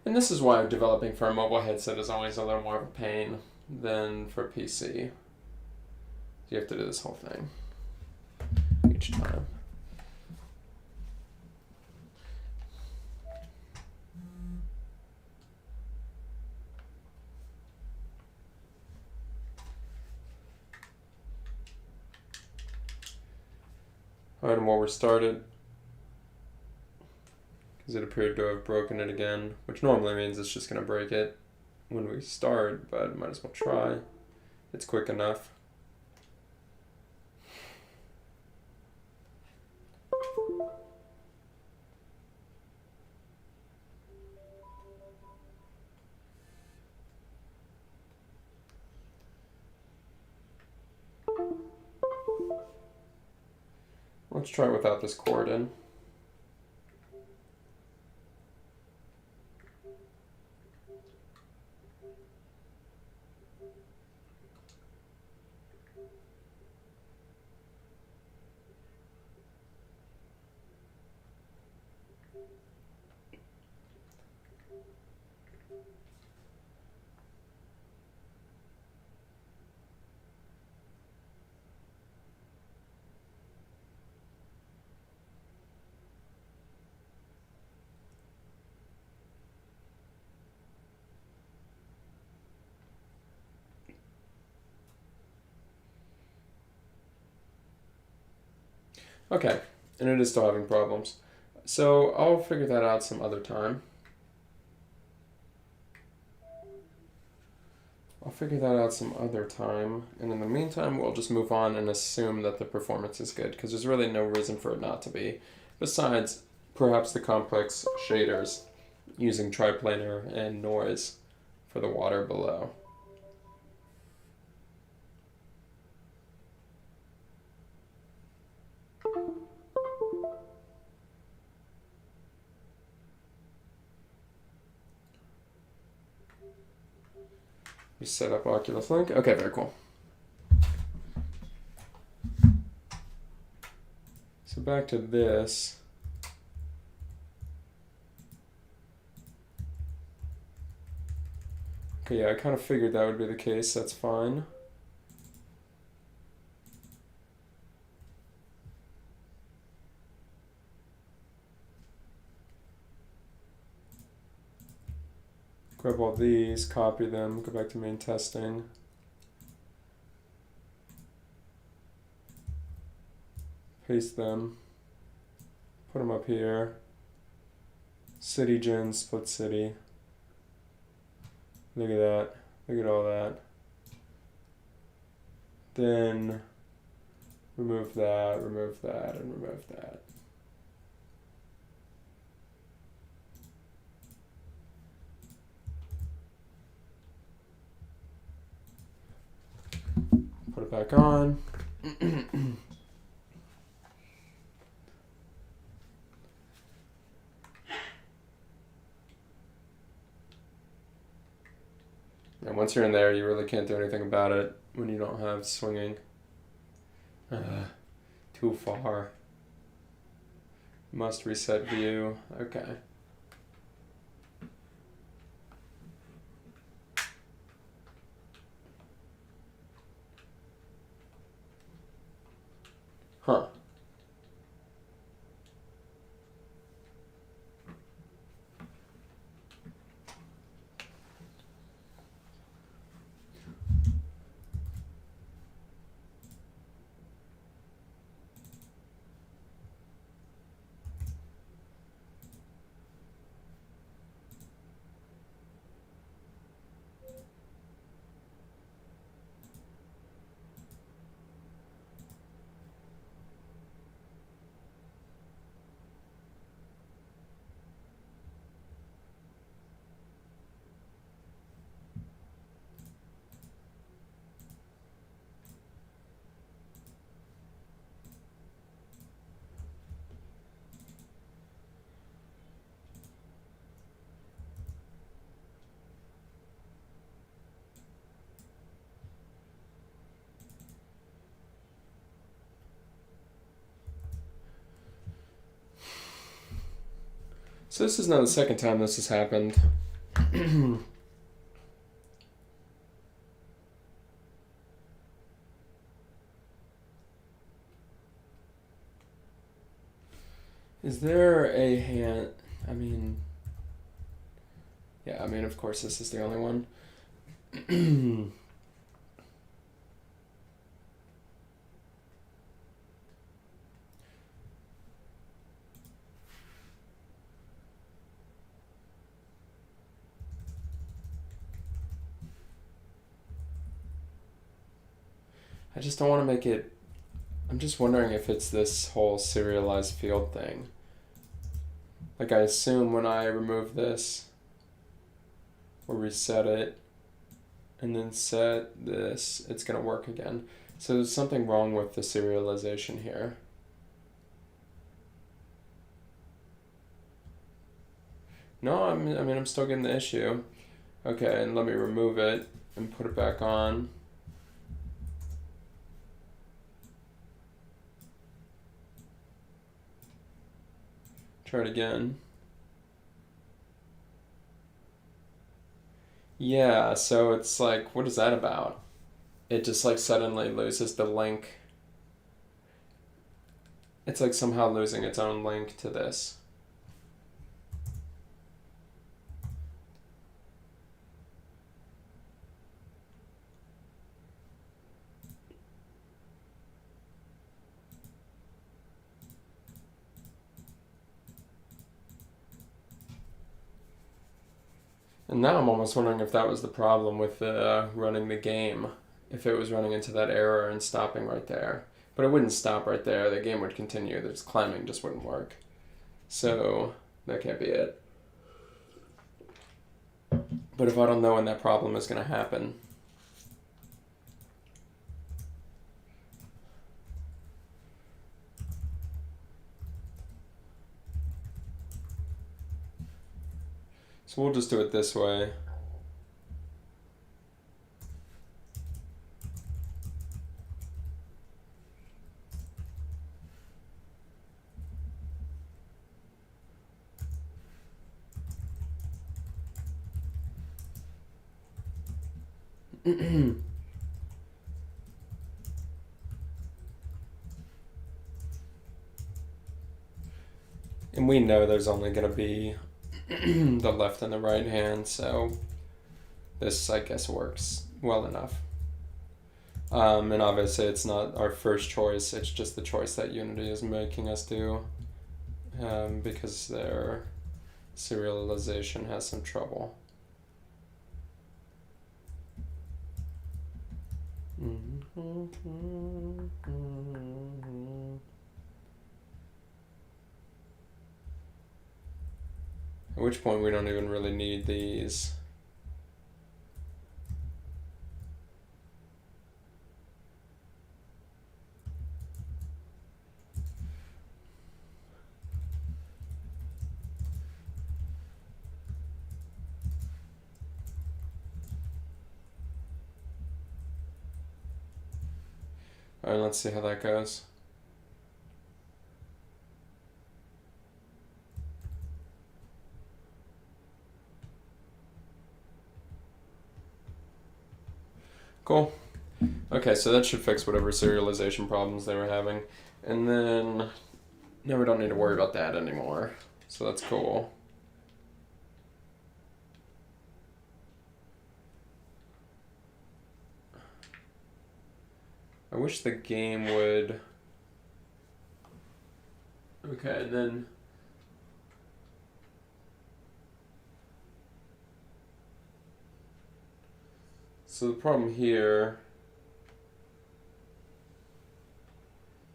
And this is why developing for a mobile headset is always a little more of a pain than for PC. You have to do this whole thing each time. Alright, and while we're started, because it appeared to have broken it again, which normally means it's just going to break it when we start, but might as well try. It's quick enough. Let's try it without this cord in. Okay, and it is still having problems. So I'll figure that out some other time. And in the meantime, we'll just move on and assume that the performance is good, because there's really no reason for it not to be, besides perhaps the complex shaders using triplanar and noise for the water below. We set up Oculus Link. Okay, very cool. So back to this. Okay, yeah, I kind of figured that would be the case. That's fine. Grab all these, copy them, go back to main testing. Paste them. Put them up here. City gen, split city. Look at that. Look at all that. Then remove that, and remove that. Put it back on. And once you're in there, you really can't do anything about it when you don't have swinging. Too far. Must reset view. Okay. Huh. So this is not the second time this has happened. Is there a hand? I mean, yeah, I mean, of course, this is the only one. I just don't want to make it. I'm just wondering if it's this whole serialized field thing. Like, I assume when I remove this or reset it and then set this, it's going to work again. So there's something wrong with the serialization here. No, I mean, I'm still getting the issue. Okay, and let me remove it and put it back on. Try it again. Yeah, so it's like, what is that about? It just like suddenly loses the link. It's like somehow losing its own link to this. And now I'm almost wondering if that was the problem with running the game. If it was running into that error and stopping right there. But it wouldn't stop right there. The game would continue. The climbing just wouldn't work. So that can't be it. But if I don't know when that problem is going to happen. So we'll just do it this way. And we know there's only going to be the left and the right hand, so this, I guess, works well enough. And obviously it's not our first choice, it's just the choice that Unity is making us do, because their serialization has some trouble. At which point we don't even really need these. Alright, let's see how that goes. Cool. Okay, so that should fix whatever serialization problems they were having. And then now we don't need to worry about that anymore. So that's cool. I wish the game would... Okay, and then... So the problem here...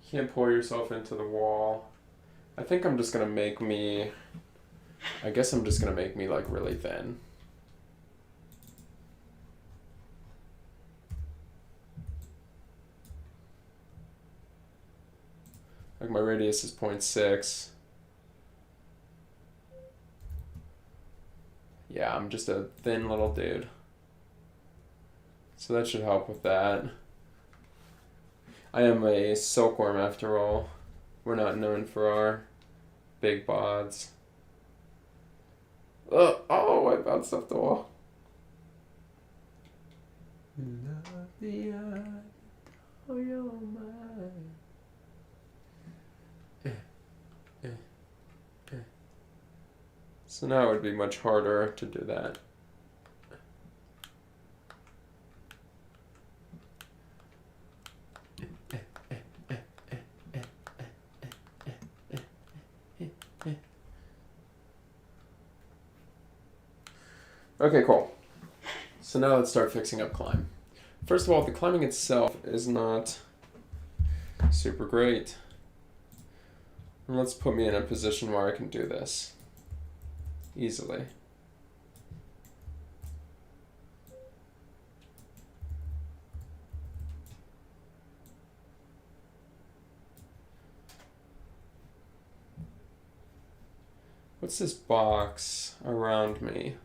You can't pour yourself into the wall. I think I'm just gonna make me... I guess I'm just gonna make me like really thin. Like my radius is 0.6. Yeah, I'm just a thin little dude. So that should help with that. I am a silkworm after all. We're not known for our big bods. Oh, I bounced off the wall. So now it would be much harder to do that. Okay, cool. So now let's start fixing up climb. First of all, the climbing itself is not super great. And let's put me in a position where I can do this easily. What's this box around me?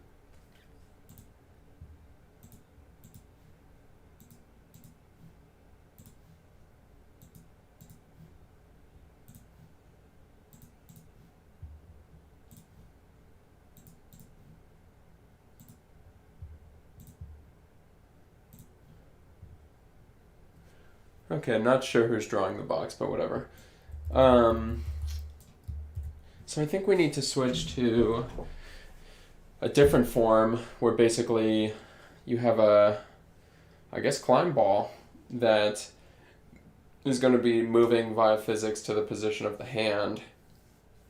Okay, I'm not sure who's drawing the box, but whatever. So I think we need to switch to a different form where basically you have a, I guess, climb ball that is going to be moving via physics to the position of the hand.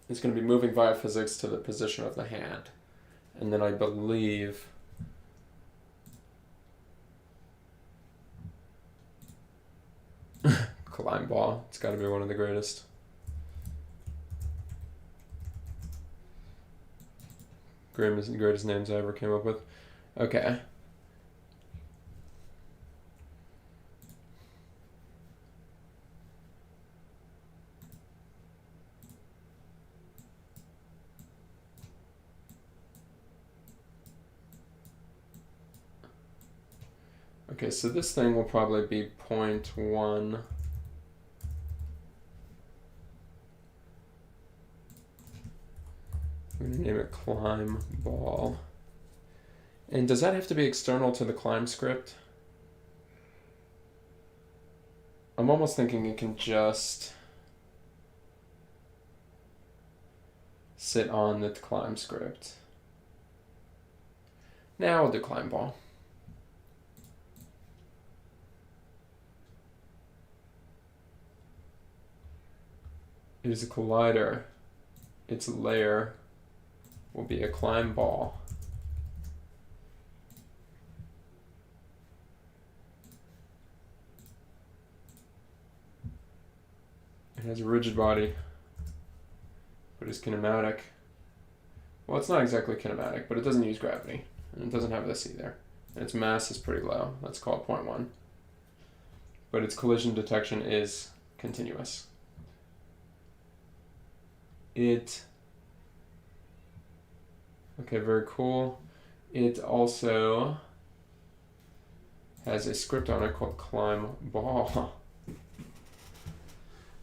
It's going to be moving via physics to the position of the hand. And then I believe... Climb ball. It's got to be one of the greatest. Greatest names I ever came up with. Okay. Okay, so this thing will probably be 0.1. I'm going to name it climb ball. And does that have to be external to the climb script? I'm almost thinking it can just sit on the climb script. Now we'll do climb ball. It is a collider. Its layer will be a climb ball. It has a rigid body, but it's kinematic. Well, it's not exactly kinematic, but it doesn't use gravity, and it doesn't have this either. And its mass is pretty low. Let's call it 0.1. But its collision detection is continuous. Okay, very cool. It also has a script on it called climb ball,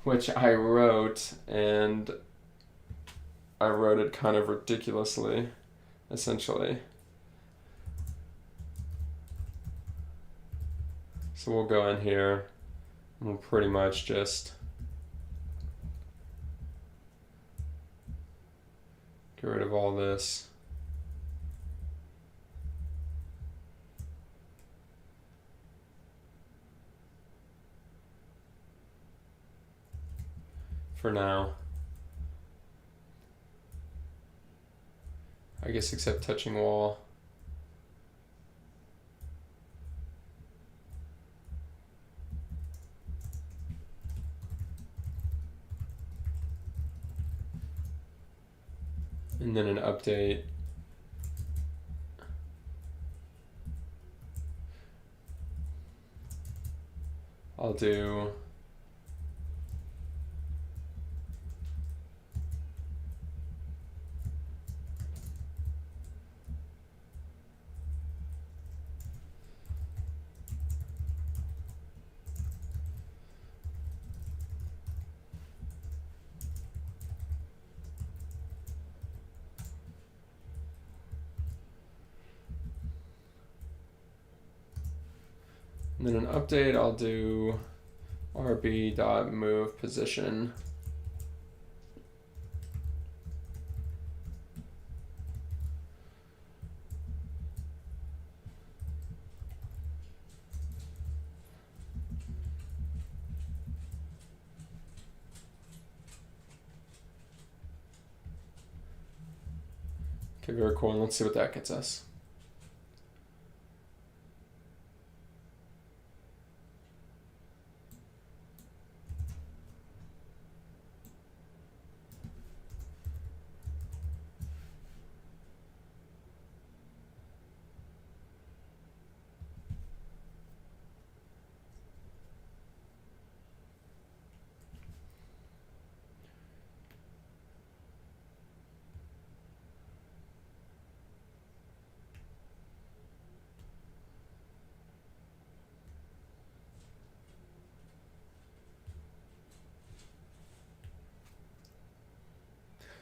which I wrote, and I wrote it kind of ridiculously, essentially. So we'll go in here and we'll pretty much just get rid of all this. For now. I guess except touching wall. And then an update. I'll do and then an update, I'll do rb.move position. Okay, very cool, and let's see what that gets us.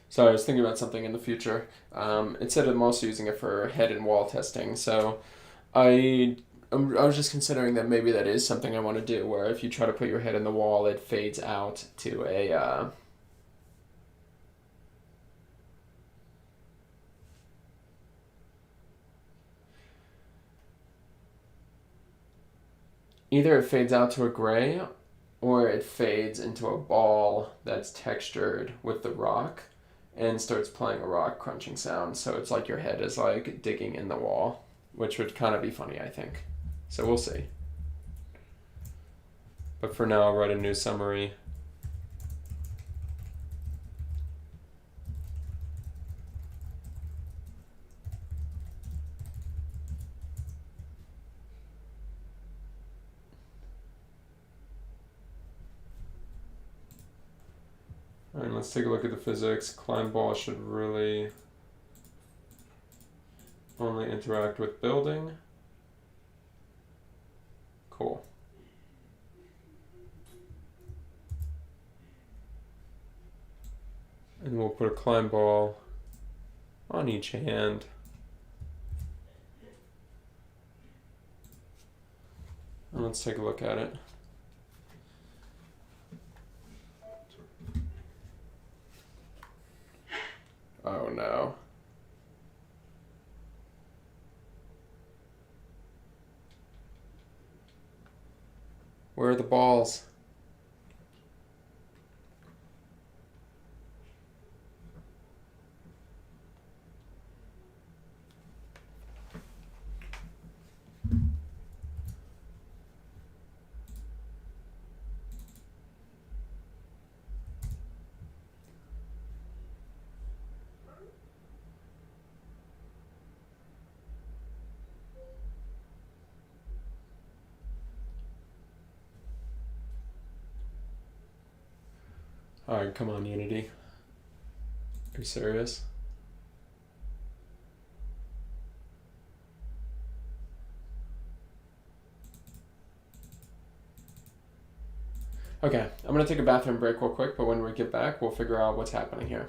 So I was thinking about something in the future. It said I'm also using it for head and wall testing. So I was just considering that maybe that is something I want to do, where if you try to put your head in the wall, it fades out to a either it fades out to a gray, or it fades into a ball that's textured with the rock and starts playing a rock crunching sound. So it's like your head is like digging in the wall, which would kind of be funny, I think. So we'll see. But for now, I'll write a new summary. All right, let's take a look at the physics. Climb ball should really only interact with building. Cool. And we'll put a climb ball on each hand. And let's take a look at it. Where are the balls? Alright, come on, Unity. Are you serious? Okay, I'm gonna take a bathroom break real quick, but when we get back, we'll figure out what's happening here.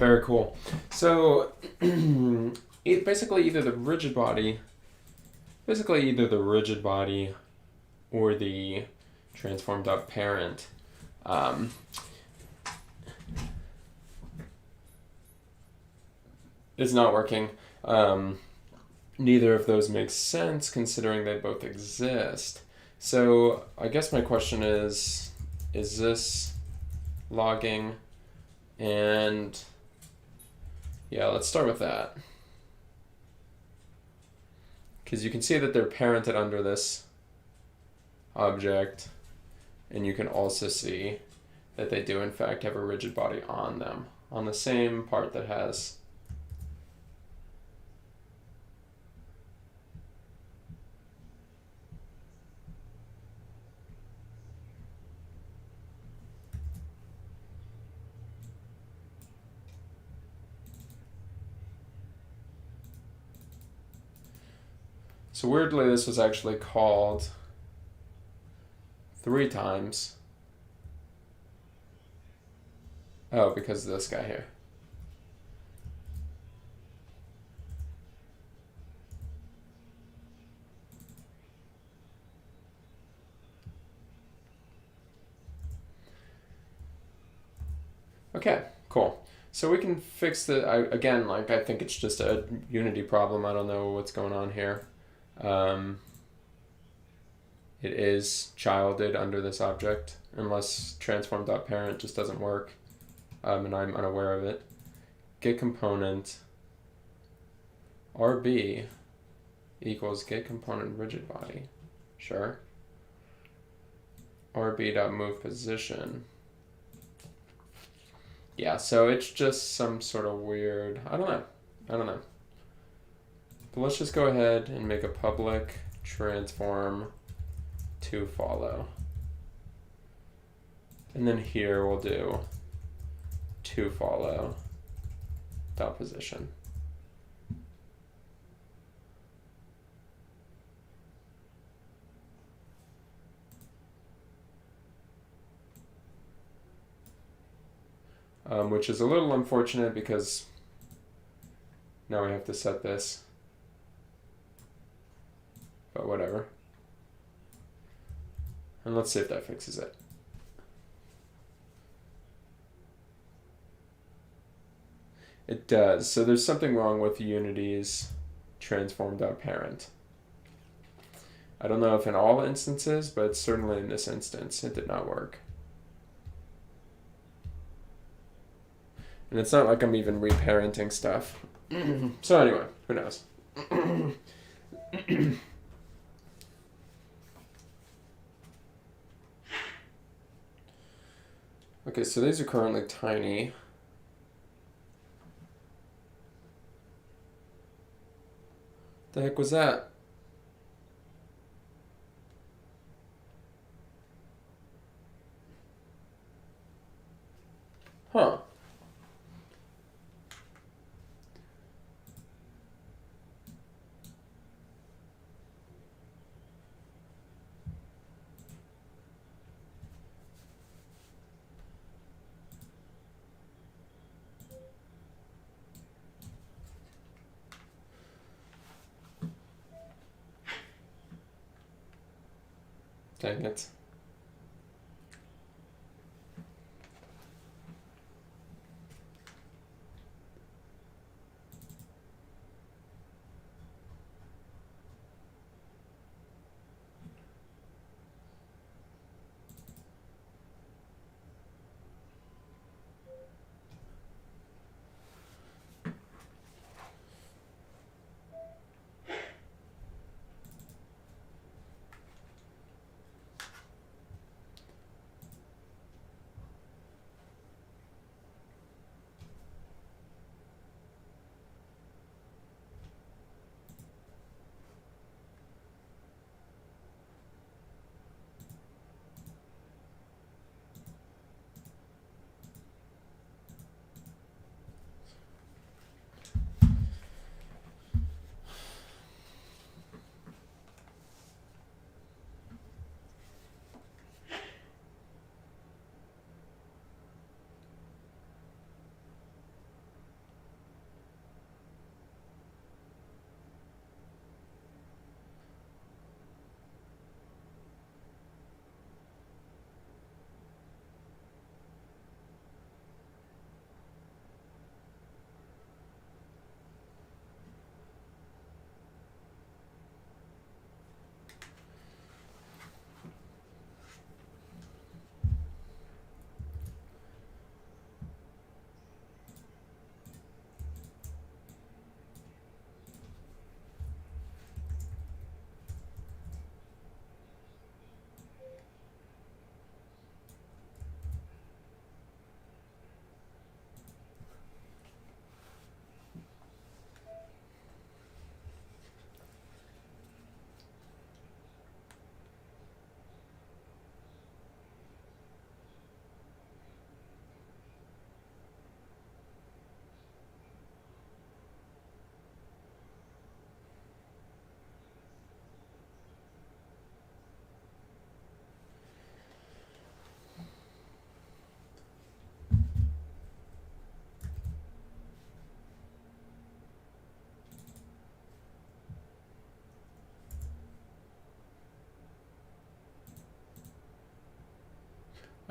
very cool. So basically either the rigid body or the transformed up parent is not working. Neither of those makes sense considering they both exist. So I guess my question is this logging? And yeah, let's start with that. Because you can see that they're parented under this object, and you can also see that they do in fact have a rigid body on them, on the same part that has So weirdly, this was actually called 3 times. Oh, because of this guy here. Okay, cool. So we can fix again, like I think it's just a unity problem. I don't know what's going on here. It is childed under this object, unless transform.parent just doesn't work, and I'm unaware of it. Get component RB equals get component rigid body. Sure. RB.move position. Yeah, so it's just some sort of weird, I don't know. But let's just go ahead and make a public transform to follow. And then here we'll do to follow dot position. Which is a little unfortunate because now we have to set this, but whatever. And let's see if that fixes it. It does. So there's something wrong with Unity's transform.parent. I don't know if in all instances, but certainly in this instance, it did not work. And it's not like I'm even reparenting stuff. So anyway, who knows? Okay, so these are currently tiny. The heck was that? Huh. Dang it.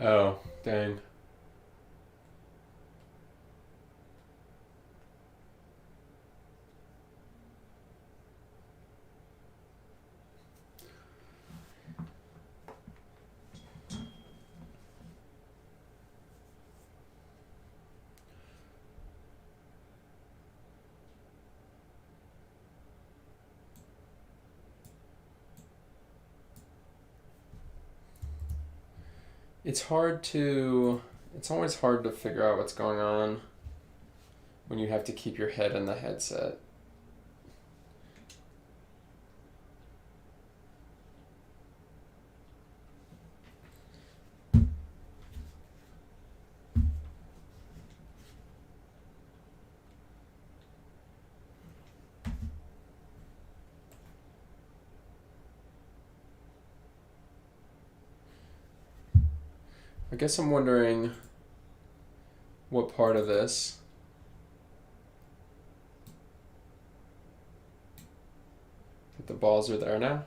Oh, dang. It's always hard to figure out what's going on when you have to keep your head in the headset. I guess I'm wondering what part of this that the balls are there now.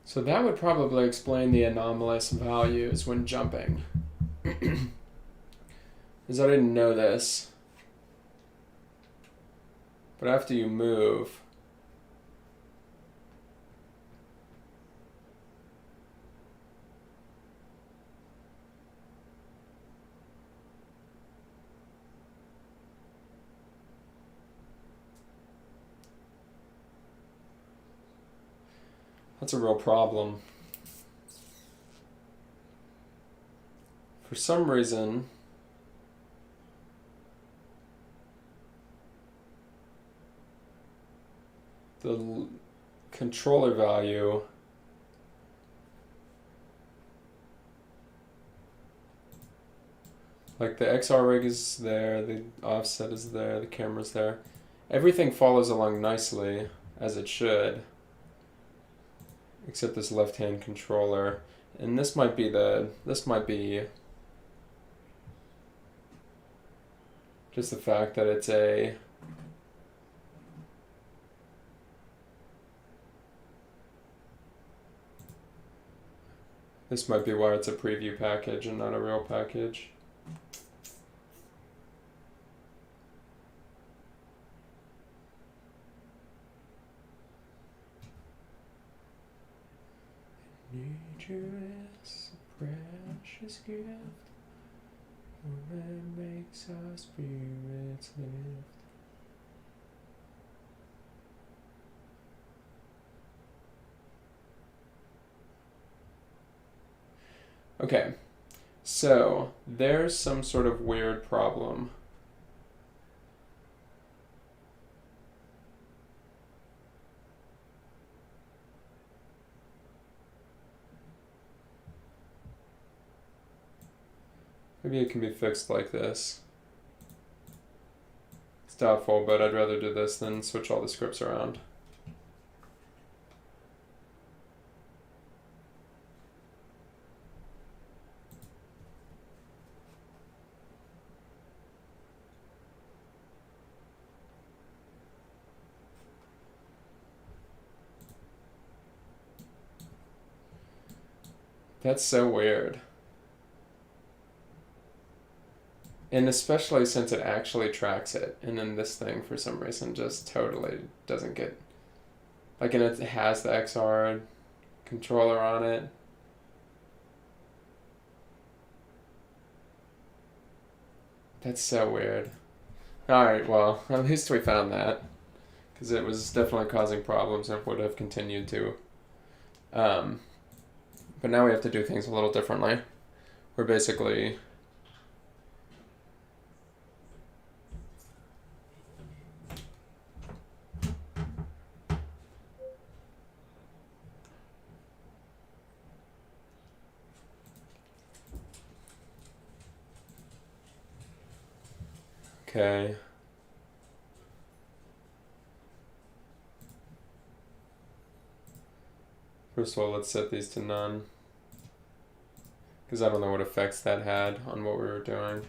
So that would probably explain the anomalous values when jumping. Because I didn't know this. But after you move, that's a real problem. For some reason, the controller value like the XR rig is there, the offset is there, the camera's there. Everything follows along nicely as it should. Except this left-hand controller. And this might be just the fact that it's this might be why it's a preview package and not a real package. Nature is a precious gift, one that makes our spirits lift. Okay, so there's some sort of weird problem. Maybe it can be fixed like this. It's doubtful, but I'd rather do this than switch all the scripts around. That's so weird. And especially since it actually tracks it, and then this thing for some reason just totally doesn't get, like, and it has the XR controller on it. That's so weird. Alright, well, at least we found that, because it was definitely causing problems and would have continued to. But now we have to do things a little differently. We're basically... Okay. First of all, let's set these to none. Because I don't know what effects that had on what we were doing.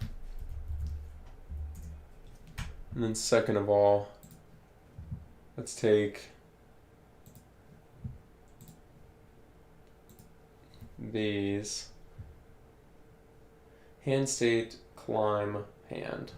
And then second of all, let's take these. Hand state, climb, hand.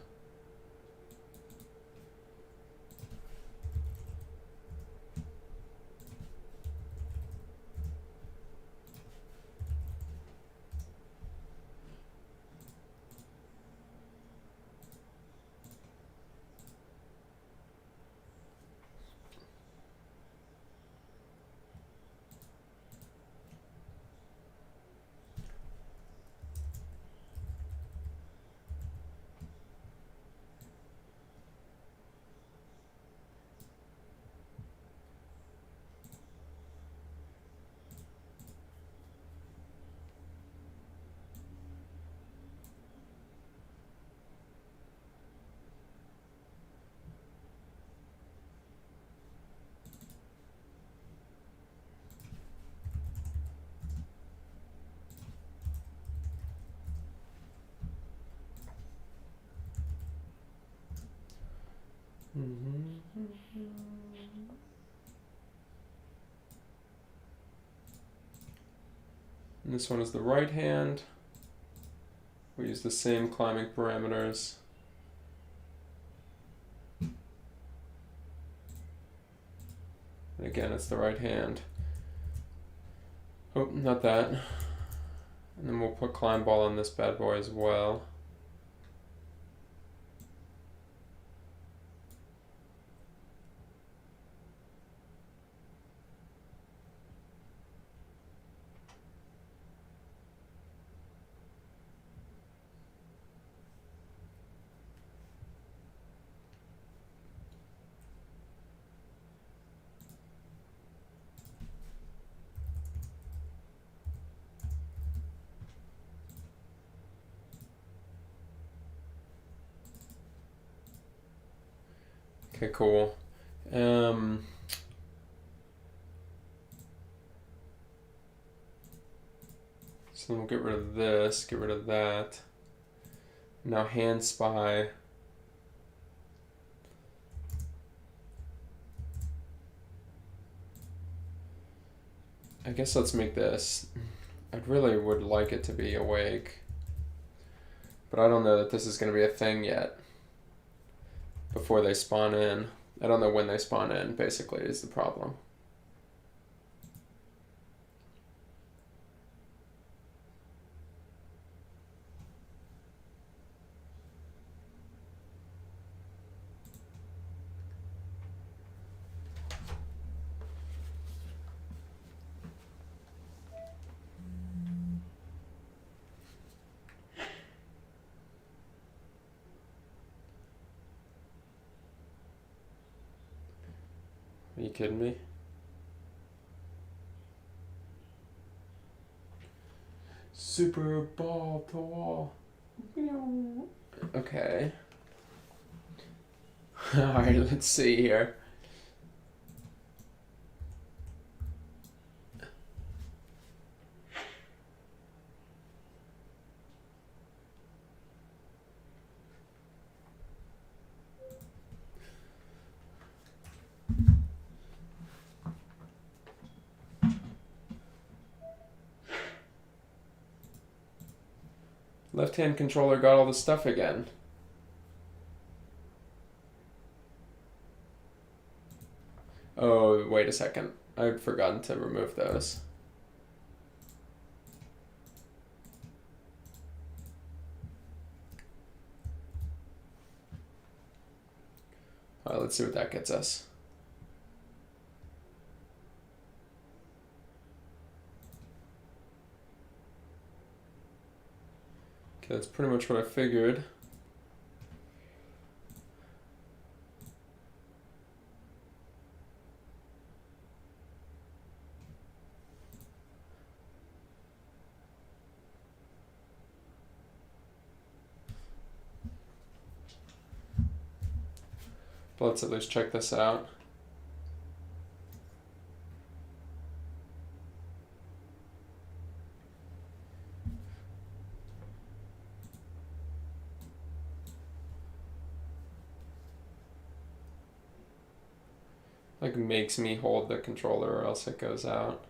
And this one is the right hand. We use the same climbing parameters. And again, it's the right hand. Oh, not that. And then we'll put climb ball on this bad boy as well. Okay, cool. So we'll get rid of this, get rid of that. Now hand spy. I guess let's make this. I really would like it to be awake. But I don't know that this is going to be a thing yet. Before they spawn in. I don't know when they spawn in, basically, is the problem. Are you kidding me? Super ball to wall. Okay. Alright, let's see here. Left-hand controller got all the stuff again. Oh, wait a second. I'd forgotten to remove those. Alright, let's see what that gets us. Okay, that's pretty much what I figured. But let's at least check this out. Like makes me hold the controller or else it goes out.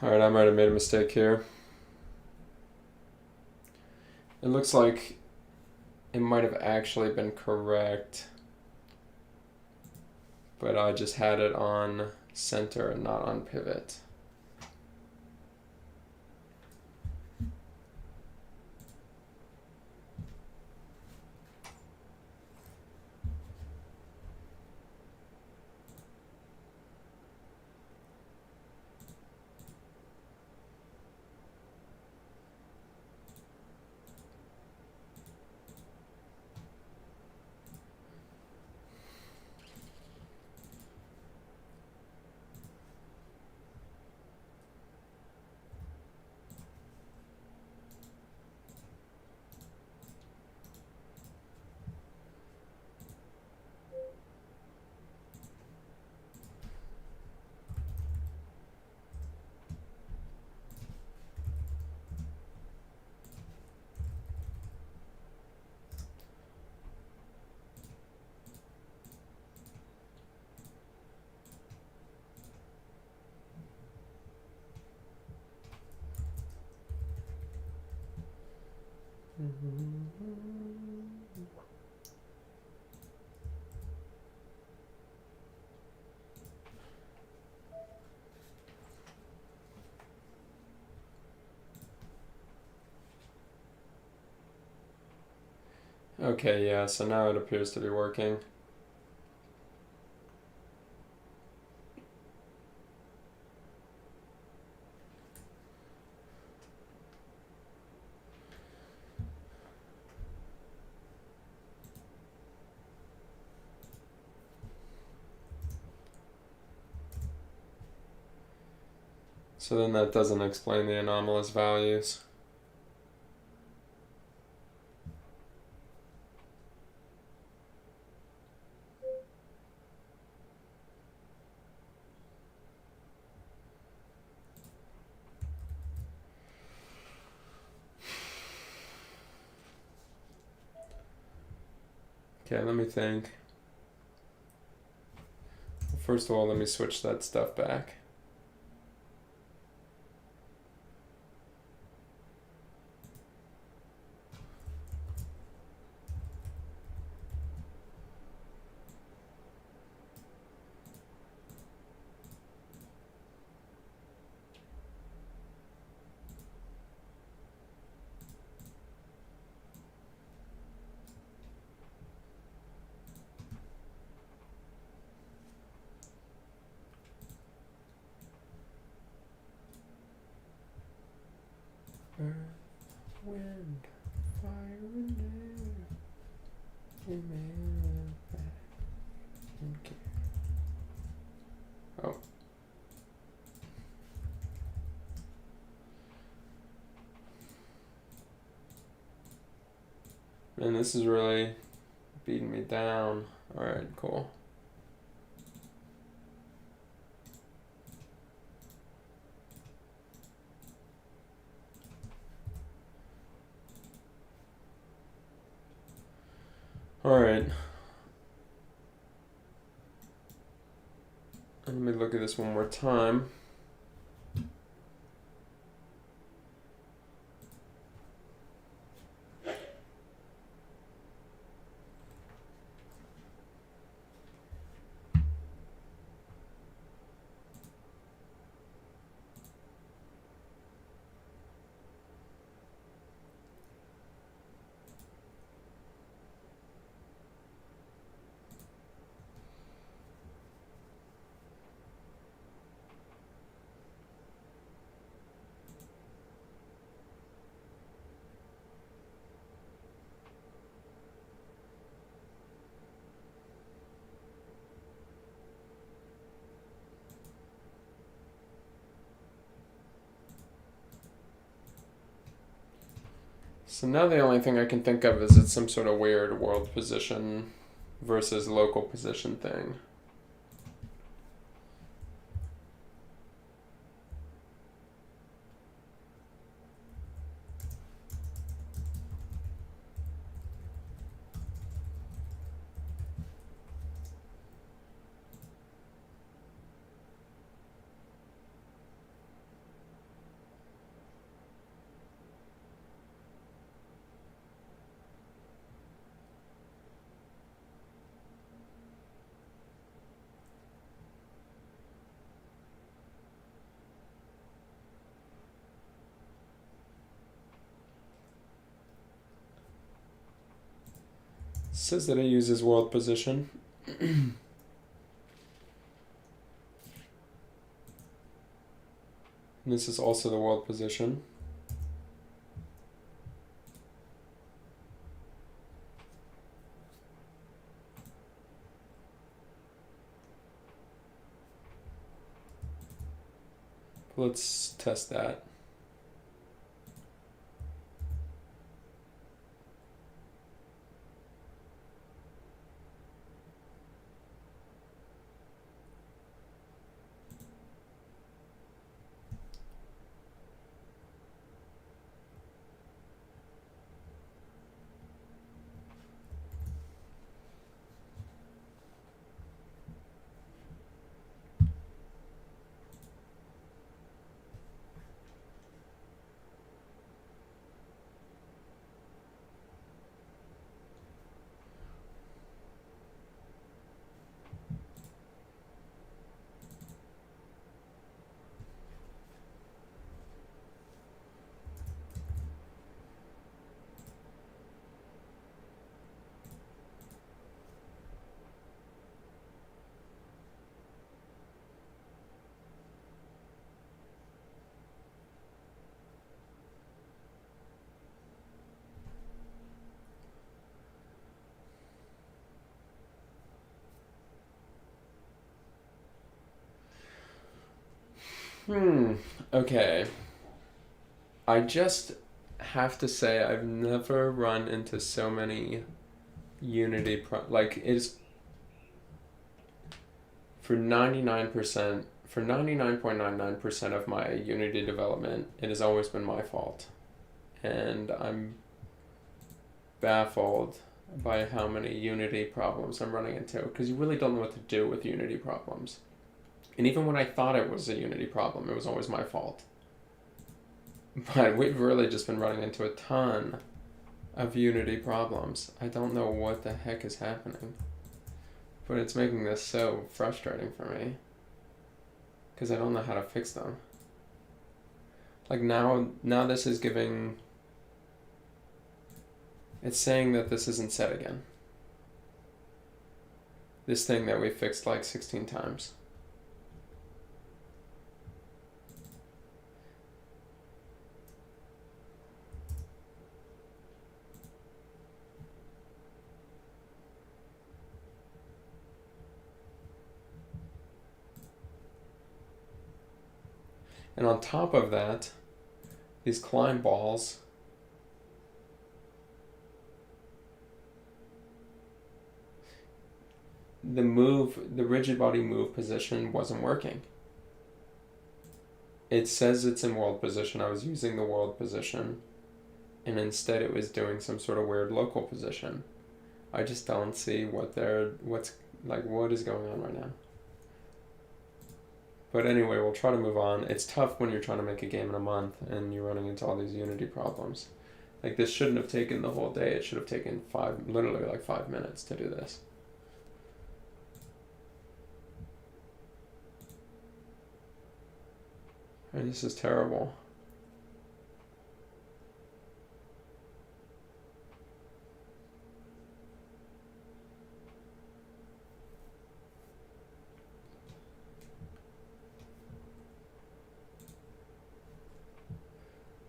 Alright, I might have made a mistake here. It looks like it might have actually been correct, but I just had it on center and not on pivot. Okay, yeah, so now it appears to be working. So then that doesn't explain the anomalous values. Okay, let me think. First of all, let me switch that stuff back. Earth, wind, fire, and air. Amen. Okay. Oh. Man, this is really beating me down. Alright, cool. Alright. Let me look at this one more time. So now the only thing I can think of is it's some sort of weird world position versus local position thing. It says that it uses world position. And this is also the world position. Let's test that. Okay. I just have to say I've never run into so many Unity like it's for 99.99% of my Unity development, it has always been my fault. And I'm baffled by how many Unity problems I'm running into, because you really don't know what to do with Unity problems. And even when I thought it was a Unity problem, it was always my fault. But we've really just been running into a ton of Unity problems. I don't know what the heck is happening. But it's making this so frustrating for me. Because I don't know how to fix them. Like now this is giving... It's saying that this isn't set again. This thing that we fixed like 16 times. And on top of that, these climb balls the rigid body move position wasn't working. It says it's in world position. I was using the world position, and instead it was doing some sort of weird local position. I just don't see what is going on right now. But anyway, we'll try to move on. It's tough when you're trying to make a game in a month and you're running into all these Unity problems. Like, this shouldn't have taken the whole day. It should have taken literally like 5 minutes to do this. And this is terrible.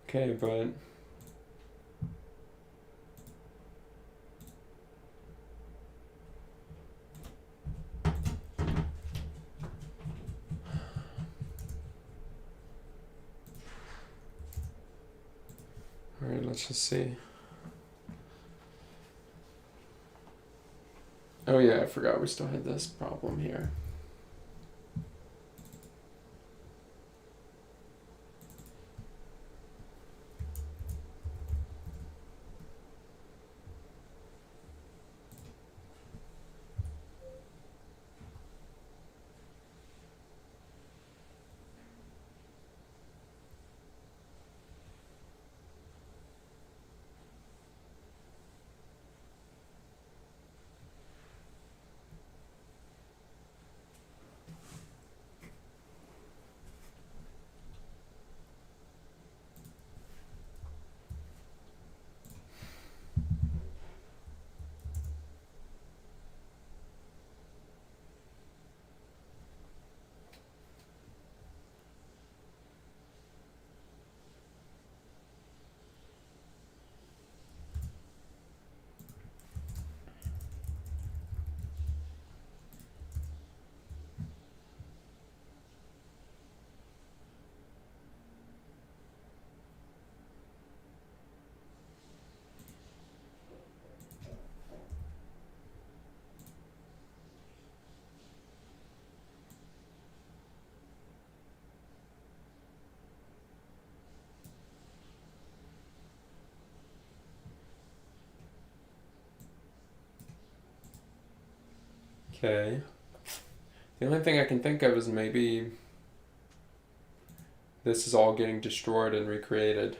Okay, but all right, let's just see. Oh yeah, I forgot we still had this problem here. Okay. The only thing I can think of is maybe this is all getting destroyed and recreated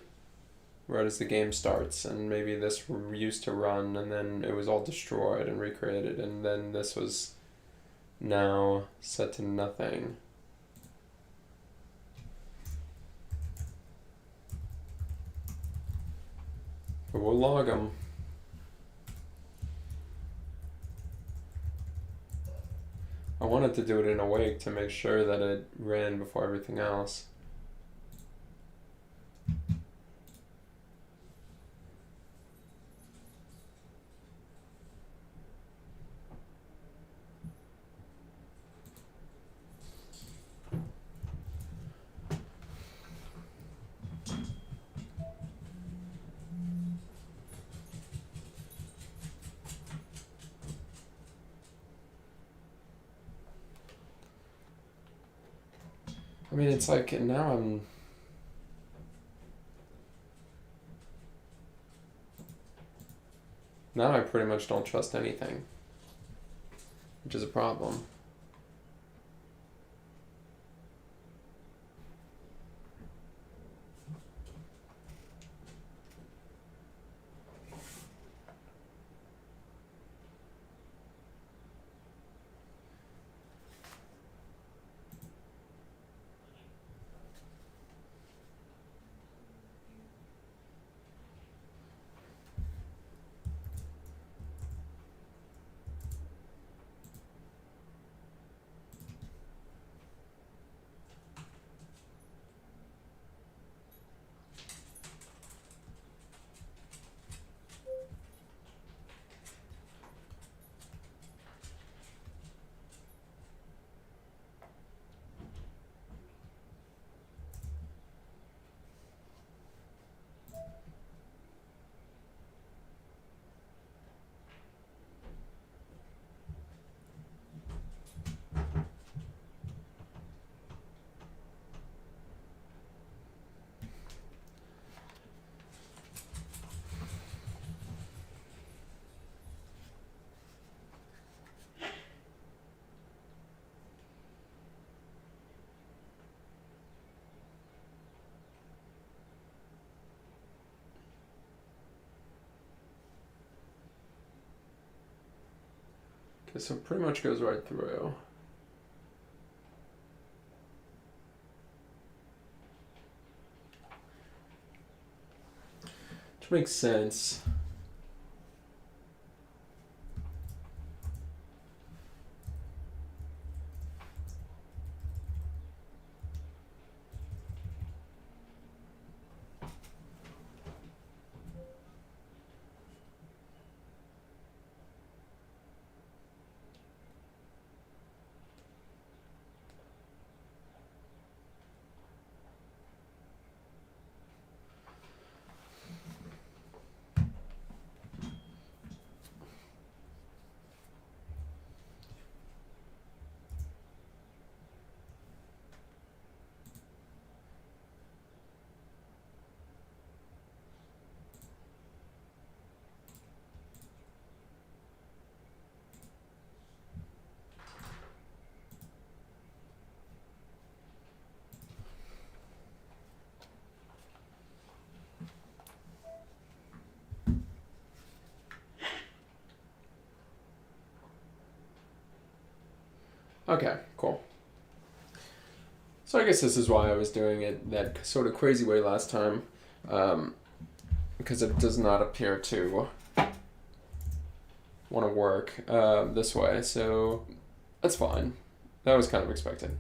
right as the game starts, and maybe this used to run and then it was all destroyed and recreated, and then this was now set to nothing. But we'll log them. I wanted to do it in awake to make sure that it ran before everything else. I mean, it's like now I pretty much don't trust anything, which is a problem. Okay, so it pretty much goes right through. Which makes sense. Okay, cool. So I guess this is why I was doing it that sort of crazy way last time, because it does not appear to want to work this way, so that's fine. That was kind of expected.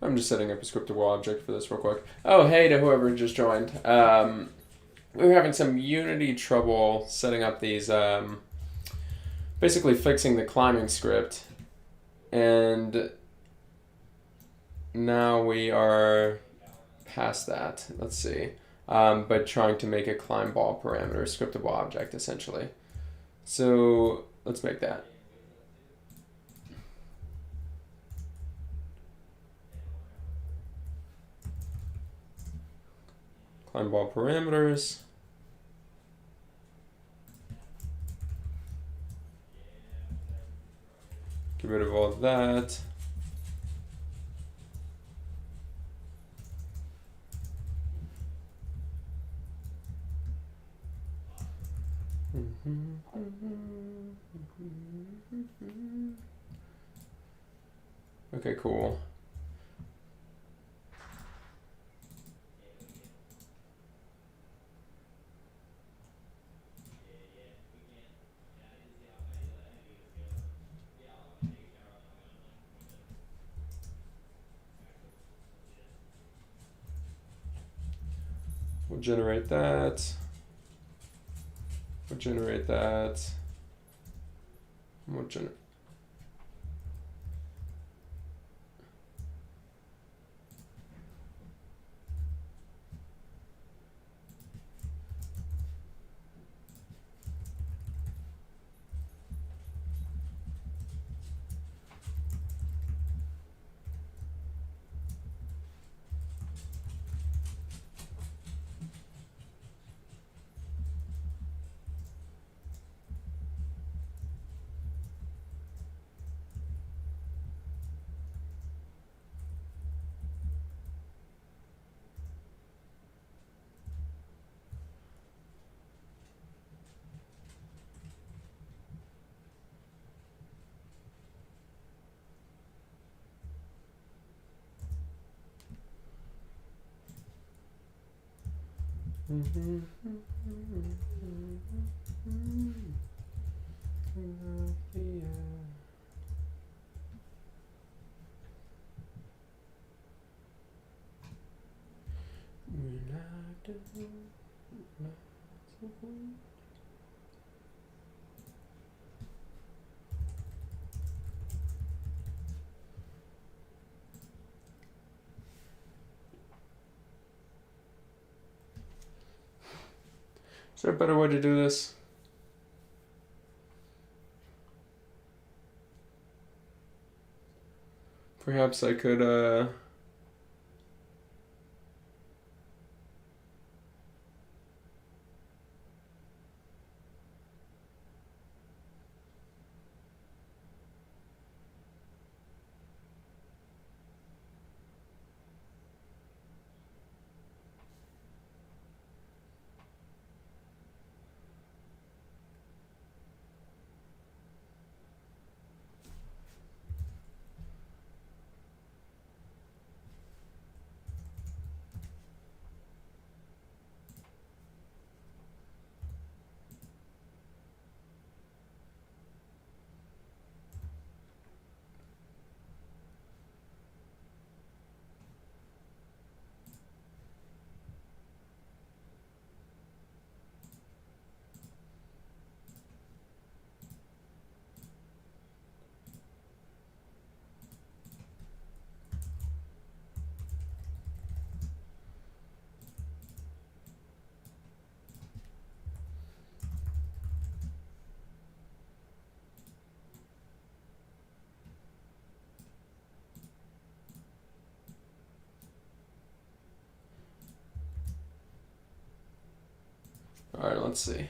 I'm just setting up a scriptable object for this real quick. Oh, hey to whoever just joined. We were having some Unity trouble setting up these, basically fixing the climbing script. And now we are past that. Let's see. But trying to make a climb ball parameter, scriptable object, essentially. So let's make that. Climb ball parameters. Get rid of all of that. Okay, cool. We'll generate that. We'll generate that. We'll generate. Is there a better way to do this? Perhaps I could, alright, let's see.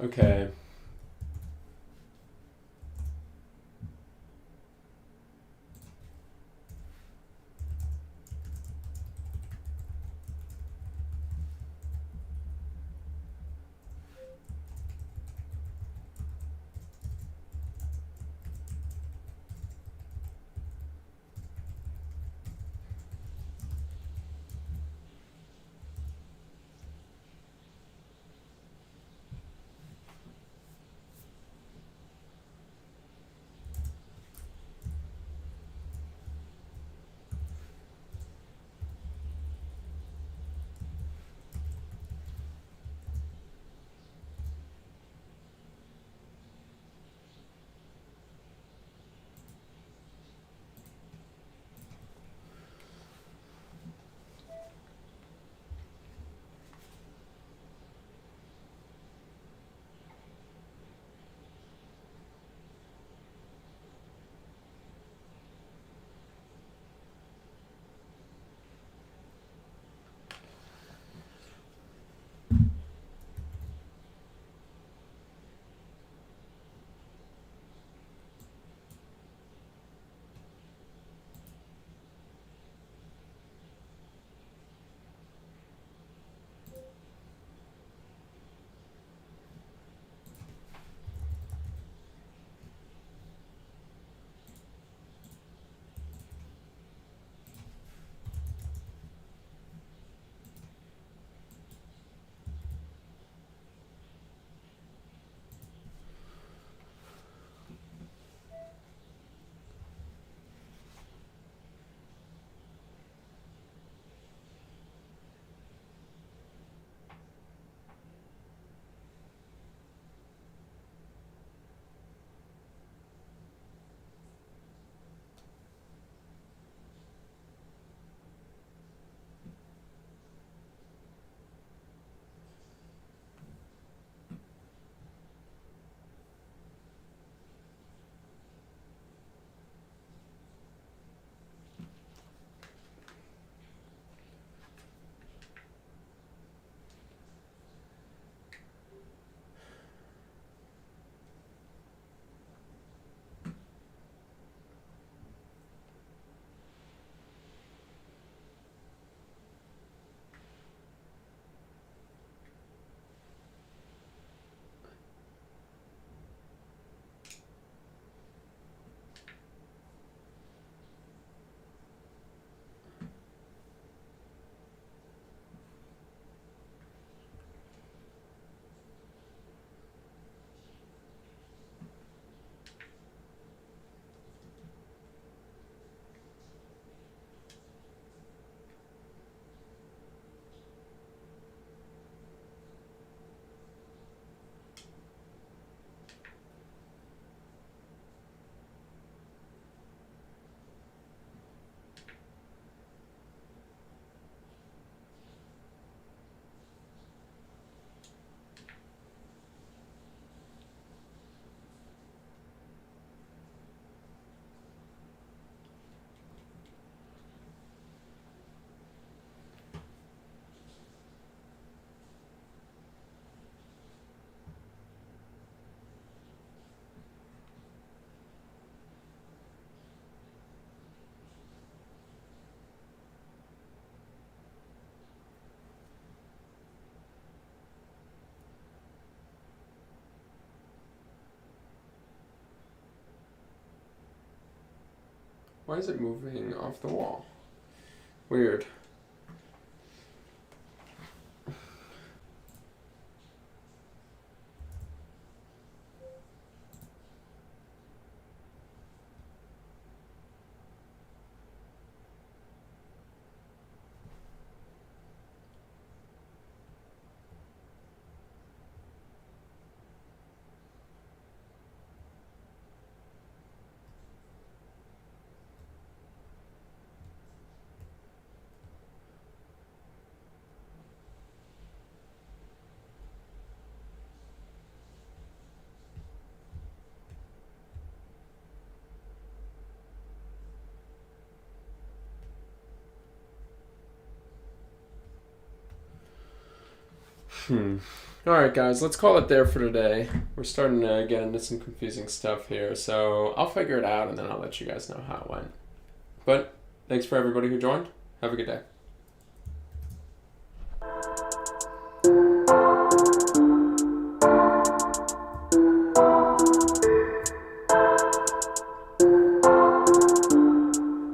Okay. Why is it moving off the wall? Weird. Alright, guys, let's call it there for today. We're starting to get into some confusing stuff here, so I'll figure it out and then I'll let you guys know how it went. But thanks for everybody who joined. Have a good day.